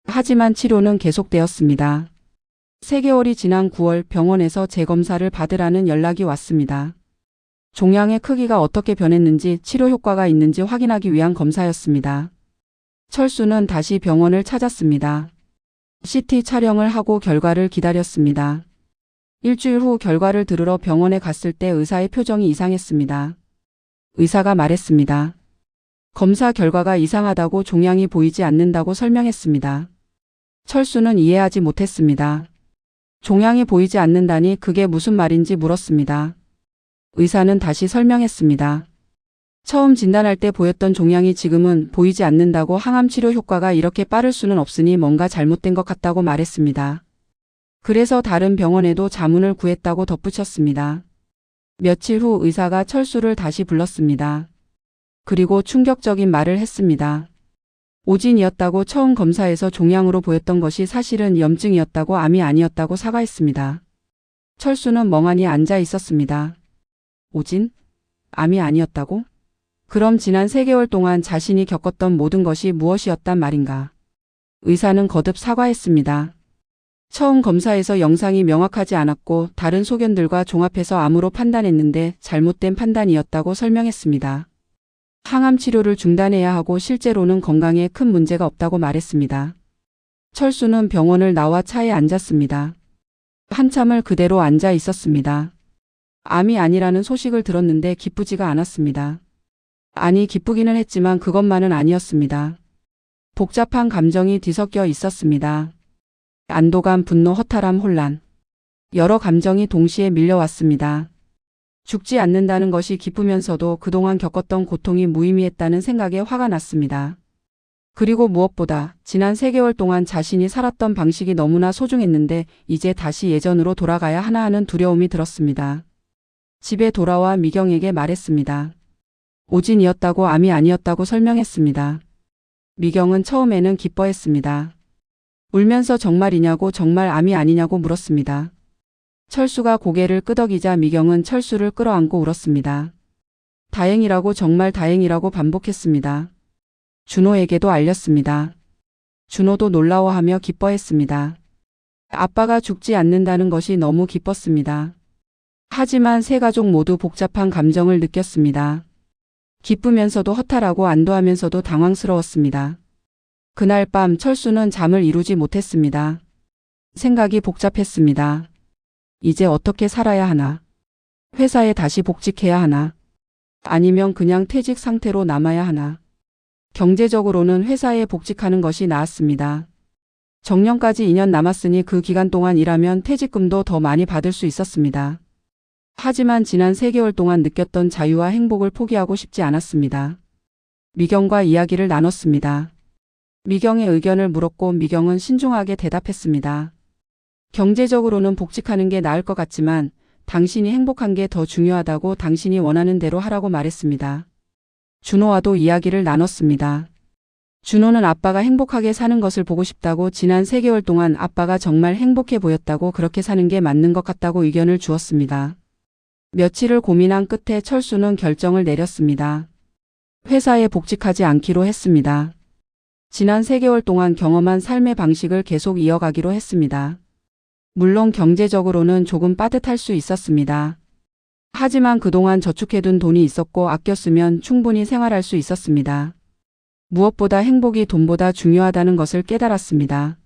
하지만 치료는 계속되었습니다. 3개월이 지난 9월 병원에서 재검사를 받으라는 연락이 왔습니다. 종양의 크기가 어떻게 변했는지, 치료 효과가 있는지 확인하기 위한 검사였습니다. 철수는 다시 병원을 찾았습니다. CT 촬영을 하고 결과를 기다렸습니다. 일주일 후 결과를 들으러 병원에 갔을 때 의사의 표정이 이상했습니다. 의사가 말했습니다. 검사 결과가 이상하다고, 종양이 보이지 않는다고 설명했습니다. 철수는 이해하지 못했습니다. 종양이 보이지 않는다니 그게 무슨 말인지 물었습니다. 의사는 다시 설명했습니다. 처음 진단할 때 보였던 종양이 지금은 보이지 않는다고, 항암 치료 효과가 이렇게 빠를 수는 없으니 뭔가 잘못된 것 같다고 말했습니다. 그래서 다른 병원에도 자문을 구했다고 덧붙였습니다. 며칠 후 의사가 철수를 다시 불렀습니다. 그리고 충격적인 말을 했습니다. 오진이었다고, 처음 검사에서 종양으로 보였던 것이 사실은 염증이었다고, 암이 아니었다고 사과했습니다. 철수는 멍하니 앉아 있었습니다. 오진? 암이 아니었다고? 그럼 지난 3개월 동안 자신이 겪었던 모든 것이 무엇이었단 말인가? 의사는 거듭 사과했습니다. 처음 검사에서 영상이 명확하지 않았고 다른 소견들과 종합해서 암으로 판단했는데 잘못된 판단이었다고 설명했습니다. 항암 치료를 중단해야 하고 실제로는 건강에 큰 문제가 없다고 말했습니다. 철수는 병원을 나와 차에 앉았습니다. 한참을 그대로 앉아 있었습니다. 암이 아니라는 소식을 들었는데 기쁘지가 않았습니다. 아니, 기쁘기는 했지만 그것만은 아니었습니다. 복잡한 감정이 뒤섞여 있었습니다. 안도감, 분노, 허탈함, 혼란. 여러 감정이 동시에 밀려왔습니다. 죽지 않는다는 것이 기쁘면서도 그동안 겪었던 고통이 무의미했다는 생각에 화가 났습니다. 그리고 무엇보다 지난 3개월 동안 자신이 살았던 방식이 너무나 소중했는데 이제 다시 예전으로 돌아가야 하나 하는 두려움이 들었습니다. 집에 돌아와 미경에게 말했습니다. 오진이었다고, 암이 아니었다고 설명했습니다. 미경은 처음에는 기뻐했습니다. 울면서 정말이냐고, 정말 암이 아니냐고 물었습니다. 철수가 고개를 끄덕이자 미경은 철수를 끌어안고 울었습니다. 다행이라고, 정말 다행이라고 반복했습니다. 준호에게도 알렸습니다. 준호도 놀라워하며 기뻐했습니다. 아빠가 죽지 않는다는 것이 너무 기뻤습니다. 하지만 세 가족 모두 복잡한 감정을 느꼈습니다. 기쁘면서도 허탈하고 안도하면서도 당황스러웠습니다. 그날 밤 철수는 잠을 이루지 못했습니다. 생각이 복잡했습니다. 이제 어떻게 살아야 하나? 회사에 다시 복직해야 하나? 아니면 그냥 퇴직 상태로 남아야 하나? 경제적으로는 회사에 복직하는 것이 나았습니다. 정년까지 2년 남았으니 그 기간 동안 일하면 퇴직금도 더 많이 받을 수 있었습니다. 하지만 지난 3개월 동안 느꼈던 자유와 행복을 포기하고 싶지 않았습니다. 미경과 이야기를 나눴습니다. 미경의 의견을 물었고 미경은 신중하게 대답했습니다. 경제적으로는 복직하는 게 나을 것 같지만 당신이 행복한 게 더 중요하다고, 당신이 원하는 대로 하라고 말했습니다. 준호와도 이야기를 나눴습니다. 준호는 아빠가 행복하게 사는 것을 보고 싶다고 지난 3개월 동안 아빠가 정말 행복해 보였다고 그렇게 사는 게 맞는 것 같다고 의견을 주었습니다. 며칠을 고민한 끝에 철수는 결정을 내렸습니다. 회사에 복직하지 않기로 했습니다. 지난 3개월 동안 경험한 삶의 방식을 계속 이어가기로 했습니다. 물론 경제적으로는 조금 빠듯할 수 있었습니다. 하지만 그동안 저축해둔 돈이 있었고 아껴 쓰면 충분히 생활할 수 있었습니다. 무엇보다 행복이 돈보다 중요하다는 것을 깨달았습니다.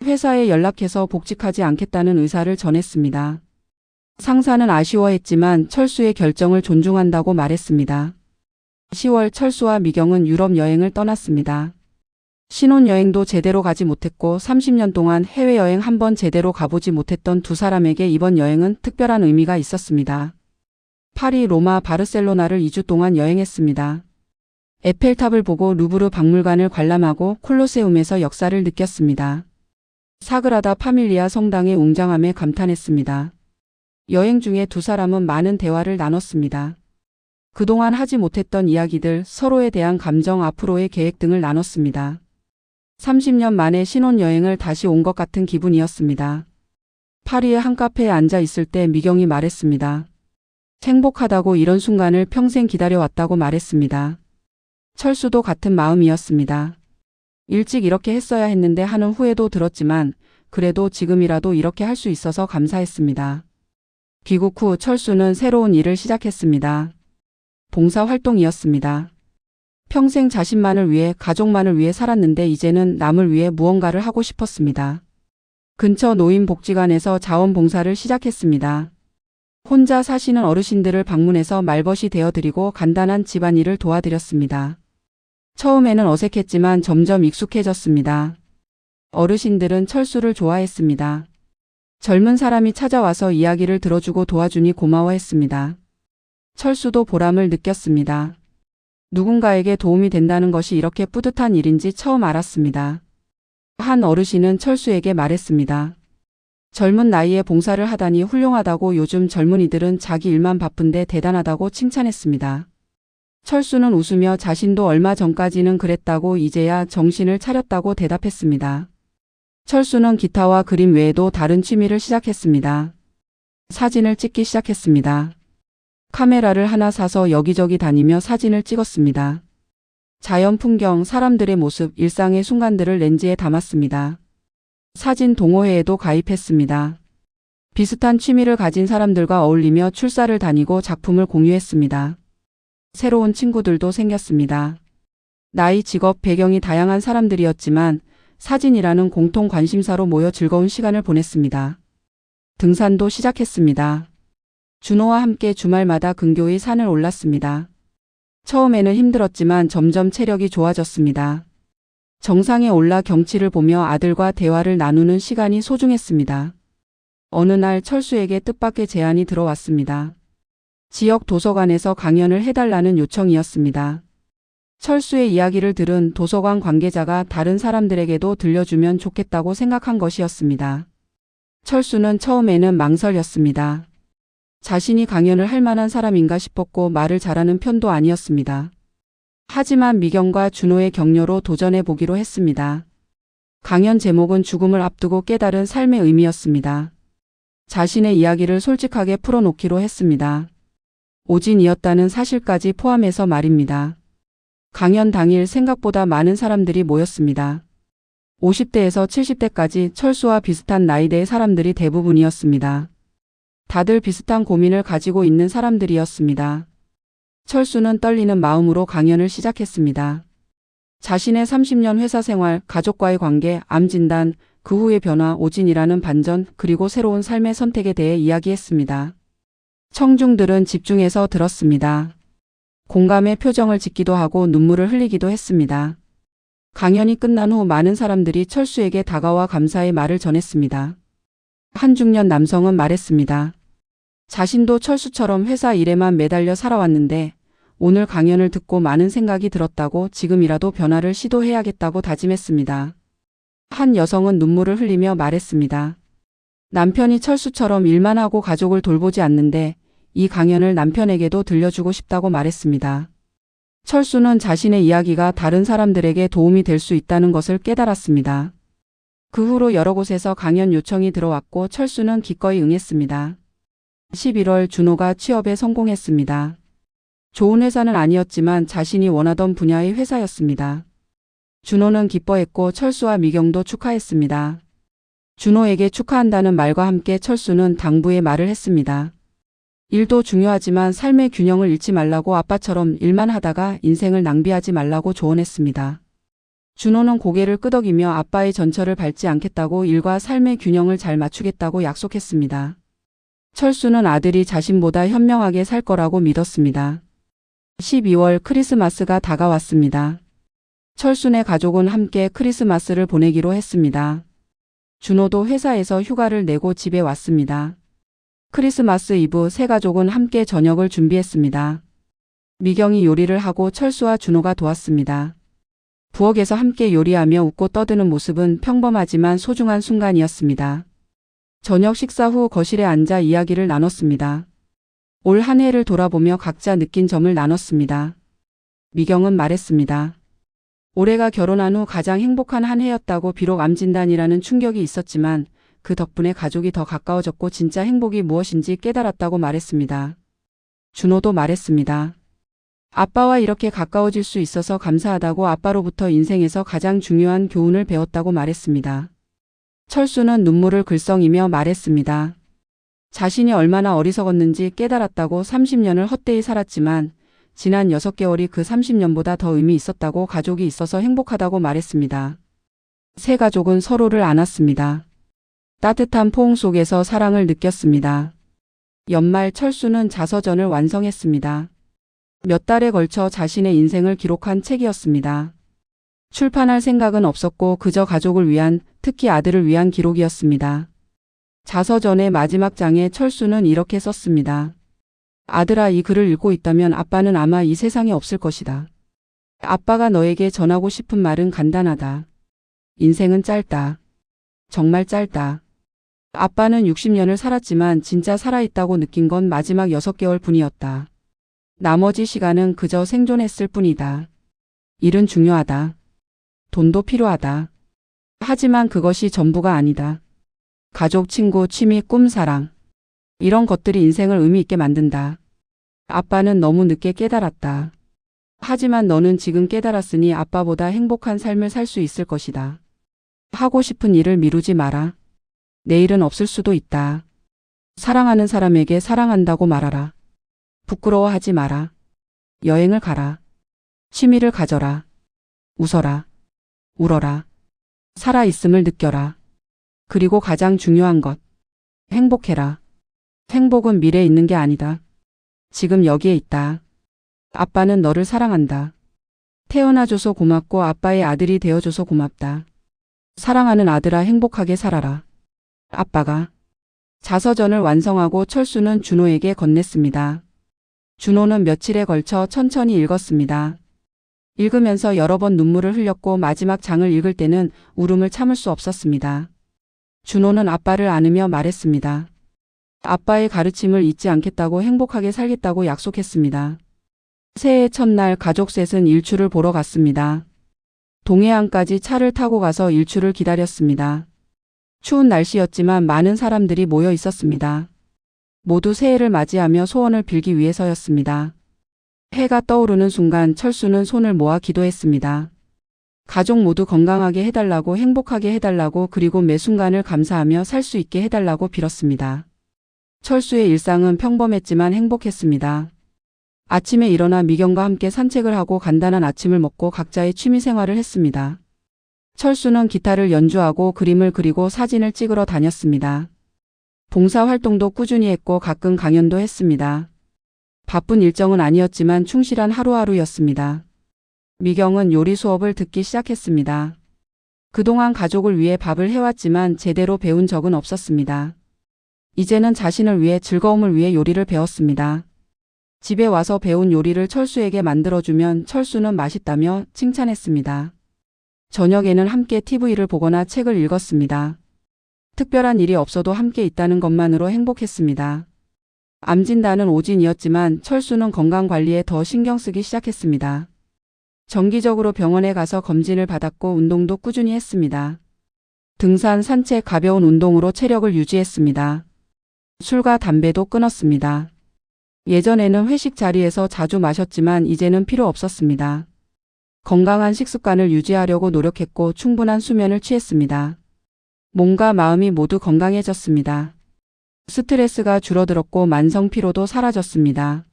회사에 연락해서 복직하지 않겠다는 의사를 전했습니다. 상사는 아쉬워했지만 철수의 결정을 존중한다고 말했습니다. 10월 철수와 미경은 유럽 여행을 떠났습니다. 신혼여행도 제대로 가지 못했고 30년 동안 해외여행 한 번 제대로 가보지 못했던 두 사람에게 이번 여행은 특별한 의미가 있었습니다. 파리, 로마, 바르셀로나를 2주 동안 여행했습니다. 에펠탑을 보고 루브르 박물관을 관람하고 콜로세움에서 역사를 느꼈습니다. 사그라다 파밀리아 성당의 웅장함에 감탄했습니다. 여행 중에 두 사람은 많은 대화를 나눴습니다. 그동안 하지 못했던 이야기들, 서로에 대한 감정, 앞으로의 계획 등을 나눴습니다. 30년 만에 신혼여행을 다시 온 것 같은 기분이었습니다. 파리의 한 카페에 앉아 있을 때 미경이 말했습니다. 행복하다고, 이런 순간을 평생 기다려왔다고 말했습니다. 철수도 같은 마음이었습니다. 일찍 이렇게 했어야 했는데 하는 후회도 들었지만 그래도 지금이라도 이렇게 할 수 있어서 감사했습니다. 귀국 후 철수는 새로운 일을 시작했습니다. 봉사활동이었습니다. 평생 자신만을 위해, 가족만을 위해 살았는데 이제는 남을 위해 무언가를 하고 싶었습니다. 근처 노인복지관에서 자원봉사를 시작했습니다. 혼자 사시는 어르신들을 방문해서 말벗이 되어드리고 간단한 집안일을 도와드렸습니다. 처음에는 어색했지만 점점 익숙해졌습니다. 어르신들은 철수를 좋아했습니다. 젊은 사람이 찾아와서 이야기를 들어주고 도와주니 고마워했습니다. 철수도 보람을 느꼈습니다. 누군가에게 도움이 된다는 것이 이렇게 뿌듯한 일인지 처음 알았습니다. 한 어르신은 철수에게 말했습니다. 젊은 나이에 봉사를 하다니 훌륭하다고. 요즘 젊은이들은 자기 일만 바쁜데 대단하다고 칭찬했습니다. 철수는 웃으며 자신도 얼마 전까지는 그랬다고, 이제야 정신을 차렸다고 대답했습니다. 철수는 기타와 그림 외에도 다른 취미를 시작했습니다. 사진을 찍기 시작했습니다. 카메라를 하나 사서 여기저기 다니며 사진을 찍었습니다. 자연 풍경, 사람들의 모습, 일상의 순간들을 렌즈에 담았습니다. 사진 동호회에도 가입했습니다. 비슷한 취미를 가진 사람들과 어울리며 출사를 다니고 작품을 공유했습니다. 새로운 친구들도 생겼습니다. 나이, 직업, 배경이 다양한 사람들이었지만 사진이라는 공통 관심사로 모여 즐거운 시간을 보냈습니다. 등산도 시작했습니다. 준호와 함께 주말마다 근교의 산을 올랐습니다. 처음에는 힘들었지만 점점 체력이 좋아졌습니다. 정상에 올라 경치를 보며 아들과 대화를 나누는 시간이 소중했습니다. 어느 날 철수에게 뜻밖의 제안이 들어왔습니다. 지역 도서관에서 강연을 해달라는 요청이었습니다. 철수의 이야기를 들은 도서관 관계자가 다른 사람들에게도 들려주면 좋겠다고 생각한 것이었습니다. 철수는 처음에는 망설였습니다. 자신이 강연을 할 만한 사람인가 싶었고 말을 잘하는 편도 아니었습니다. 하지만 미경과 준호의 격려로 도전해 보기로 했습니다. 강연 제목은 죽음을 앞두고 깨달은 삶의 의미였습니다. 자신의 이야기를 솔직하게 풀어놓기로 했습니다. 오진이었다는 사실까지 포함해서 말입니다. 강연 당일 생각보다 많은 사람들이 모였습니다. 50대에서 70대까지 철수와 비슷한 나이대의 사람들이 대부분이었습니다. 다들 비슷한 고민을 가지고 있는 사람들이었습니다. 철수는 떨리는 마음으로 강연을 시작했습니다. 자신의 30년 회사 생활, 가족과의 관계, 암 진단, 그 후의 변화, 오진이라는 반전, 그리고 새로운 삶의 선택에 대해 이야기했습니다. 청중들은 집중해서 들었습니다. 공감의 표정을 짓기도 하고 눈물을 흘리기도 했습니다. 강연이 끝난 후 많은 사람들이 철수에게 다가와 감사의 말을 전했습니다. 한 중년 남성은 말했습니다. 자신도 철수처럼 회사 일에만 매달려 살아왔는데 오늘 강연을 듣고 많은 생각이 들었다고, 지금이라도 변화를 시도해야겠다고 다짐했습니다. 한 여성은 눈물을 흘리며 말했습니다. 남편이 철수처럼 일만 하고 가족을 돌보지 않는데 이 강연을 남편에게도 들려주고 싶다고 말했습니다. 철수는 자신의 이야기가 다른 사람들에게 도움이 될 수 있다는 것을 깨달았습니다. 그 후로 여러 곳에서 강연 요청이 들어왔고 철수는 기꺼이 응했습니다. 11월 준호가 취업에 성공했습니다. 좋은 회사는 아니었지만 자신이 원하던 분야의 회사였습니다. 준호는 기뻐했고 철수와 미경도 축하했습니다. 준호에게 축하한다는 말과 함께 철수는 당부의 말을 했습니다. 일도 중요하지만 삶의 균형을 잃지 말라고 아빠처럼 일만 하다가 인생을 낭비하지 말라고 조언했습니다. 준호는 고개를 끄덕이며 아빠의 전철을 밟지 않겠다고 일과 삶의 균형을 잘 맞추겠다고 약속했습니다. 철수는 아들이 자신보다 현명하게 살 거라고 믿었습니다. 12월 크리스마스가 다가왔습니다. 철수네 가족은 함께 크리스마스를 보내기로 했습니다. 준호도 회사에서 휴가를 내고 집에 왔습니다. 크리스마스 이브 세 가족은 함께 저녁을 준비했습니다. 미경이 요리를 하고 철수와 준호가 도왔습니다. 부엌에서 함께 요리하며 웃고 떠드는 모습은 평범하지만 소중한 순간이었습니다. 저녁 식사 후 거실에 앉아 이야기를 나눴습니다. 올 한 해를 돌아보며 각자 느낀 점을 나눴습니다. 미경은 말했습니다. 올해가 결혼한 후 가장 행복한 한 해였다고. 비록 암 진단이라는 충격이 있었지만 그 덕분에 가족이 더 가까워졌고 진짜 행복이 무엇인지 깨달았다고 말했습니다. 준호도 말했습니다. 아빠와 이렇게 가까워질 수 있어서 감사하다고. 아빠로부터 인생에서 가장 중요한 교훈을 배웠다고 말했습니다. 철수는 눈물을 글썽이며 말했습니다. 자신이 얼마나 어리석었는지 깨달았다고. 30년을 헛되이 살았지만 지난 6개월이 그 30년보다 더 의미 있었다고. 가족이 있어서 행복하다고 말했습니다. 세 가족은 서로를 안았습니다. 따뜻한 포옹 속에서 사랑을 느꼈습니다. 연말 철수는 자서전을 완성했습니다. 몇 달에 걸쳐 자신의 인생을 기록한 책이었습니다. 출판할 생각은 없었고 그저 가족을 위한, 특히 아들을 위한 기록이었습니다. 자서전의 마지막 장에 철수는 이렇게 썼습니다. 아들아, 이 글을 읽고 있다면 아빠는 아마 이 세상에 없을 것이다. 아빠가 너에게 전하고 싶은 말은 간단하다. 인생은 짧다. 정말 짧다. 아빠는 60년을 살았지만 진짜 살아있다고 느낀 건 마지막 6개월 뿐이었다. 나머지 시간은 그저 생존했을 뿐이다. 일은 중요하다. 돈도 필요하다. 하지만 그것이 전부가 아니다. 가족, 친구, 취미, 꿈, 사랑. 이런 것들이 인생을 의미 있게 만든다. 아빠는 너무 늦게 깨달았다. 하지만 너는 지금 깨달았으니 아빠보다 행복한 삶을 살 수 있을 것이다. 하고 싶은 일을 미루지 마라. 내일은 없을 수도 있다. 사랑하는 사람에게 사랑한다고 말하라. 부끄러워하지 마라. 여행을 가라. 취미를 가져라. 웃어라. 울어라. 살아있음을 느껴라. 그리고 가장 중요한 것. 행복해라. 행복은 미래에 있는 게 아니다. 지금 여기에 있다. 아빠는 너를 사랑한다. 태어나줘서 고맙고 아빠의 아들이 되어줘서 고맙다. 사랑하는 아들아, 행복하게 살아라. 아빠가. 자서전을 완성하고 철수는 준호에게 건넸습니다. 준호는 며칠에 걸쳐 천천히 읽었습니다. 읽으면서 여러 번 눈물을 흘렸고 마지막 장을 읽을 때는 울음을 참을 수 없었습니다. 준호는 아빠를 안으며 말했습니다. 아빠의 가르침을 잊지 않겠다고, 행복하게 살겠다고 약속했습니다. 새해 첫날 가족 셋은 일출을 보러 갔습니다. 동해안까지 차를 타고 가서 일출을 기다렸습니다. 추운 날씨였지만 많은 사람들이 모여 있었습니다. 모두 새해를 맞이하며 소원을 빌기 위해서였습니다. 해가 떠오르는 순간 철수는 손을 모아 기도했습니다. 가족 모두 건강하게 해달라고, 행복하게 해달라고, 그리고 매 순간을 감사하며 살 수 있게 해달라고 빌었습니다. 철수의 일상은 평범했지만 행복했습니다. 아침에 일어나 미경과 함께 산책을 하고 간단한 아침을 먹고 각자의 취미 생활을 했습니다. 철수는 기타를 연주하고 그림을 그리고 사진을 찍으러 다녔습니다. 봉사활동도 꾸준히 했고 가끔 강연도 했습니다. 바쁜 일정은 아니었지만 충실한 하루하루였습니다. 미경은 요리 수업을 듣기 시작했습니다. 그동안 가족을 위해 밥을 해왔지만 제대로 배운 적은 없었습니다. 이제는 자신을 위해, 즐거움을 위해 요리를 배웠습니다. 집에 와서 배운 요리를 철수에게 만들어주면 철수는 맛있다며 칭찬했습니다. 저녁에는 함께 TV를 보거나 책을 읽었습니다. 특별한 일이 없어도 함께 있다는 것만으로 행복했습니다. 암 진단은 오진이었지만 철수는 건강관리에 더 신경 쓰기 시작했습니다. 정기적으로 병원에 가서 검진을 받았고 운동도 꾸준히 했습니다. 등산, 산책, 가벼운 운동으로 체력을 유지했습니다. 술과 담배도 끊었습니다. 예전에는 회식 자리에서 자주 마셨지만 이제는 필요 없었습니다. 건강한 식습관을 유지하려고 노력했고 충분한 수면을 취했습니다. 몸과 마음이 모두 건강해졌습니다. 스트레스가 줄어들었고 만성 피로도 사라졌습니다.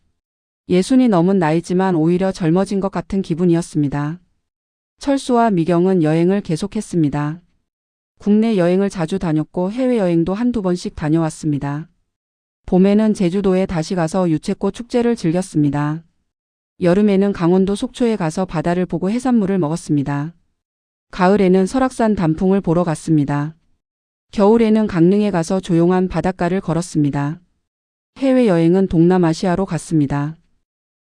60이 넘은 나이지만 오히려 젊어진 것 같은 기분이었습니다. 철수와 미경은 여행을 계속했습니다. 국내 여행을 자주 다녔고 해외여행도 한두 번씩 다녀왔습니다. 봄에는 제주도에 다시 가서 유채꽃 축제를 즐겼습니다. 여름에는 강원도 속초에 가서 바다를 보고 해산물을 먹었습니다. 가을에는 설악산 단풍을 보러 갔습니다. 겨울에는 강릉에 가서 조용한 바닷가를 걸었습니다. 해외여행은 동남아시아로 갔습니다.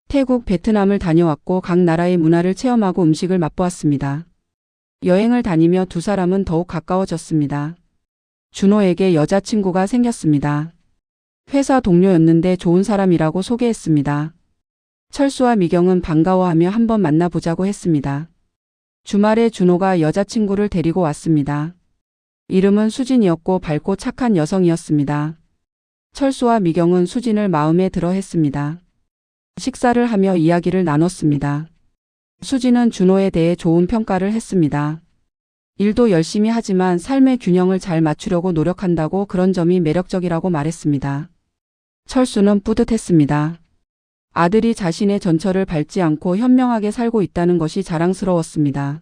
태국, 베트남을 다녀왔고 각 나라의 문화를 체험하고 음식을 맛보았습니다. 여행을 다니며 두 사람은 더욱 가까워졌습니다. 준호에게 여자친구가 생겼습니다. 회사 동료였는데 좋은 사람이라고 소개했습니다. 철수와 미경은 반가워하며 한번 만나보자고 했습니다. 주말에 준호가 여자친구를 데리고 왔습니다. 이름은 수진이었고 밝고 착한 여성이었습니다. 철수와 미경은 수진을 마음에 들어 했습니다. 식사를 하며 이야기를 나눴습니다. 수진은 준호에 대해 좋은 평가를 했습니다. 일도 열심히 하지만 삶의 균형을 잘 맞추려고 노력한다고 그런 점이 매력적이라고 말했습니다. 철수는 뿌듯했습니다. 아들이 자신의 전철을 밟지 않고 현명하게 살고 있다는 것이 자랑스러웠습니다.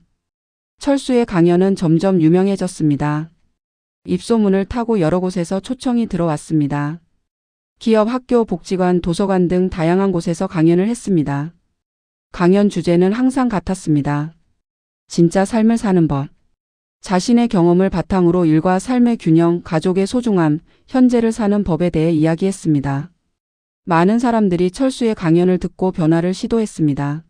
철수의 강연은 점점 유명해졌습니다. 입소문을 타고 여러 곳에서 초청이 들어왔습니다. 기업, 학교, 복지관, 도서관 등 다양한 곳에서 강연을 했습니다. 강연 주제는 항상 같았습니다. 진짜 삶을 사는 법. 자신의 경험을 바탕으로 일과 삶의 균형, 가족의 소중함, 현재를 사는 법에 대해 이야기했습니다. 많은 사람들이 철수의 강연을 듣고 변화를 시도했습니다.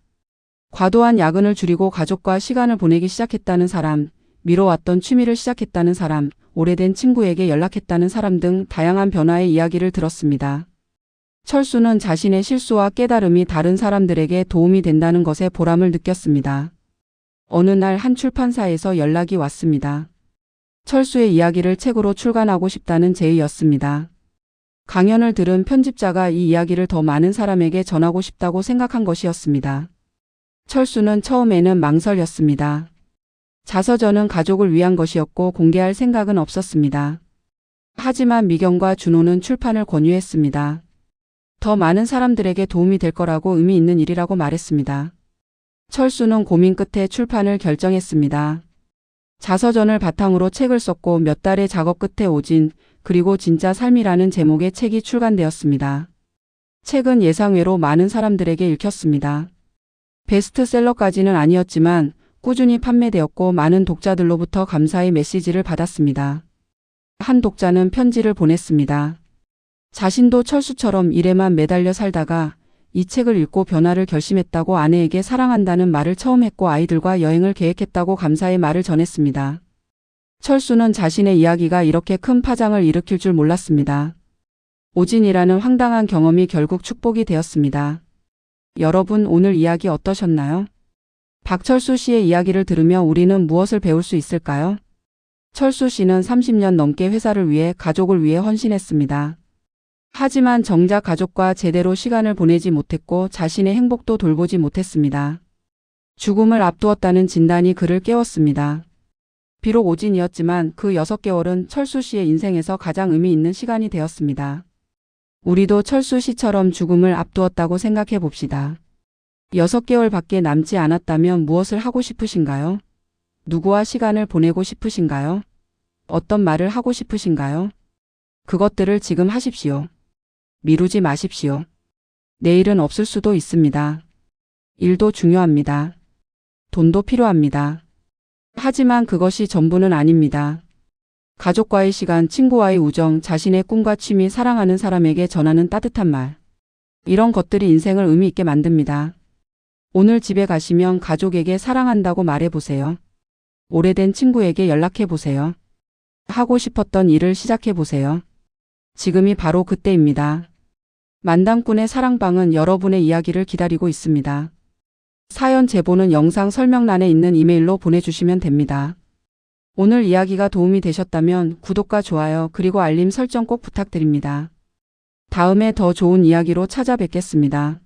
과도한 야근을 줄이고 가족과 시간을 보내기 시작했다는 사람, 미뤄왔던 취미를 시작했다는 사람, 오래된 친구에게 연락했다는 사람 등 다양한 변화의 이야기를 들었습니다. 철수는 자신의 실수와 깨달음이 다른 사람들에게 도움이 된다는 것에 보람을 느꼈습니다. 어느 날 한 출판사에서 연락이 왔습니다. 철수의 이야기를 책으로 출간하고 싶다는 제의였습니다. 강연을 들은 편집자가 이 이야기를 더 많은 사람에게 전하고 싶다고 생각한 것이었습니다. 철수는 처음에는 망설였습니다. 자서전은 가족을 위한 것이었고 공개할 생각은 없었습니다. 하지만 미경과 준호는 출판을 권유했습니다. 더 많은 사람들에게 도움이 될 거라고 의미 있는 일이라고 말했습니다. 철수는 고민 끝에 출판을 결정했습니다. 자서전을 바탕으로 책을 썼고 몇 달의 작업 끝에 오진, 그리고 진짜 삶이라는 제목의 책이 출간되었습니다. 책은 예상외로 많은 사람들에게 읽혔습니다. 베스트셀러까지는 아니었지만 꾸준히 판매되었고 많은 독자들로부터 감사의 메시지를 받았습니다. 한 독자는 편지를 보냈습니다. 자신도 철수처럼 일에만 매달려 살다가 이 책을 읽고 변화를 결심했다고 아내에게 사랑한다는 말을 처음 했고 아이들과 여행을 계획했다고 감사의 말을 전했습니다. 철수는 자신의 이야기가 이렇게 큰 파장을 일으킬 줄 몰랐습니다. 오진이라는 황당한 경험이 결국 축복이 되었습니다. 여러분 오늘 이야기 어떠셨나요? 박철수 씨의 이야기를 들으며 우리는 무엇을 배울 수 있을까요? 철수 씨는 30년 넘게 회사를 위해 가족을 위해 헌신했습니다. 하지만 정작 가족과 제대로 시간을 보내지 못했고 자신의 행복도 돌보지 못했습니다. 죽음을 앞두었다는 진단이 그를 깨웠습니다. 비록 오진이었지만 그 6개월은 철수 씨의 인생에서 가장 의미 있는 시간이 되었습니다. 우리도 철수 씨처럼 죽음을 앞두었다고 생각해 봅시다. 6개월밖에 남지 않았다면 무엇을 하고 싶으신가요? 누구와 시간을 보내고 싶으신가요? 어떤 말을 하고 싶으신가요? 그것들을 지금 하십시오. 미루지 마십시오. 내일은 없을 수도 있습니다. 일도 중요합니다. 돈도 필요합니다. 하지만 그것이 전부는 아닙니다. 가족과의 시간, 친구와의 우정, 자신의 꿈과 취미, 사랑하는 사람에게 전하는 따뜻한 말. 이런 것들이 인생을 의미 있게 만듭니다. 오늘 집에 가시면 가족에게 사랑한다고 말해보세요. 오래된 친구에게 연락해보세요. 하고 싶었던 일을 시작해보세요. 지금이 바로 그때입니다. 만담꾼의 사랑방은 여러분의 이야기를 기다리고 있습니다. 사연 제보는 영상 설명란에 있는 이메일로 보내주시면 됩니다. 오늘 이야기가 도움이 되셨다면 구독과 좋아요 그리고 알림 설정 꼭 부탁드립니다. 다음에 더 좋은 이야기로 찾아뵙겠습니다.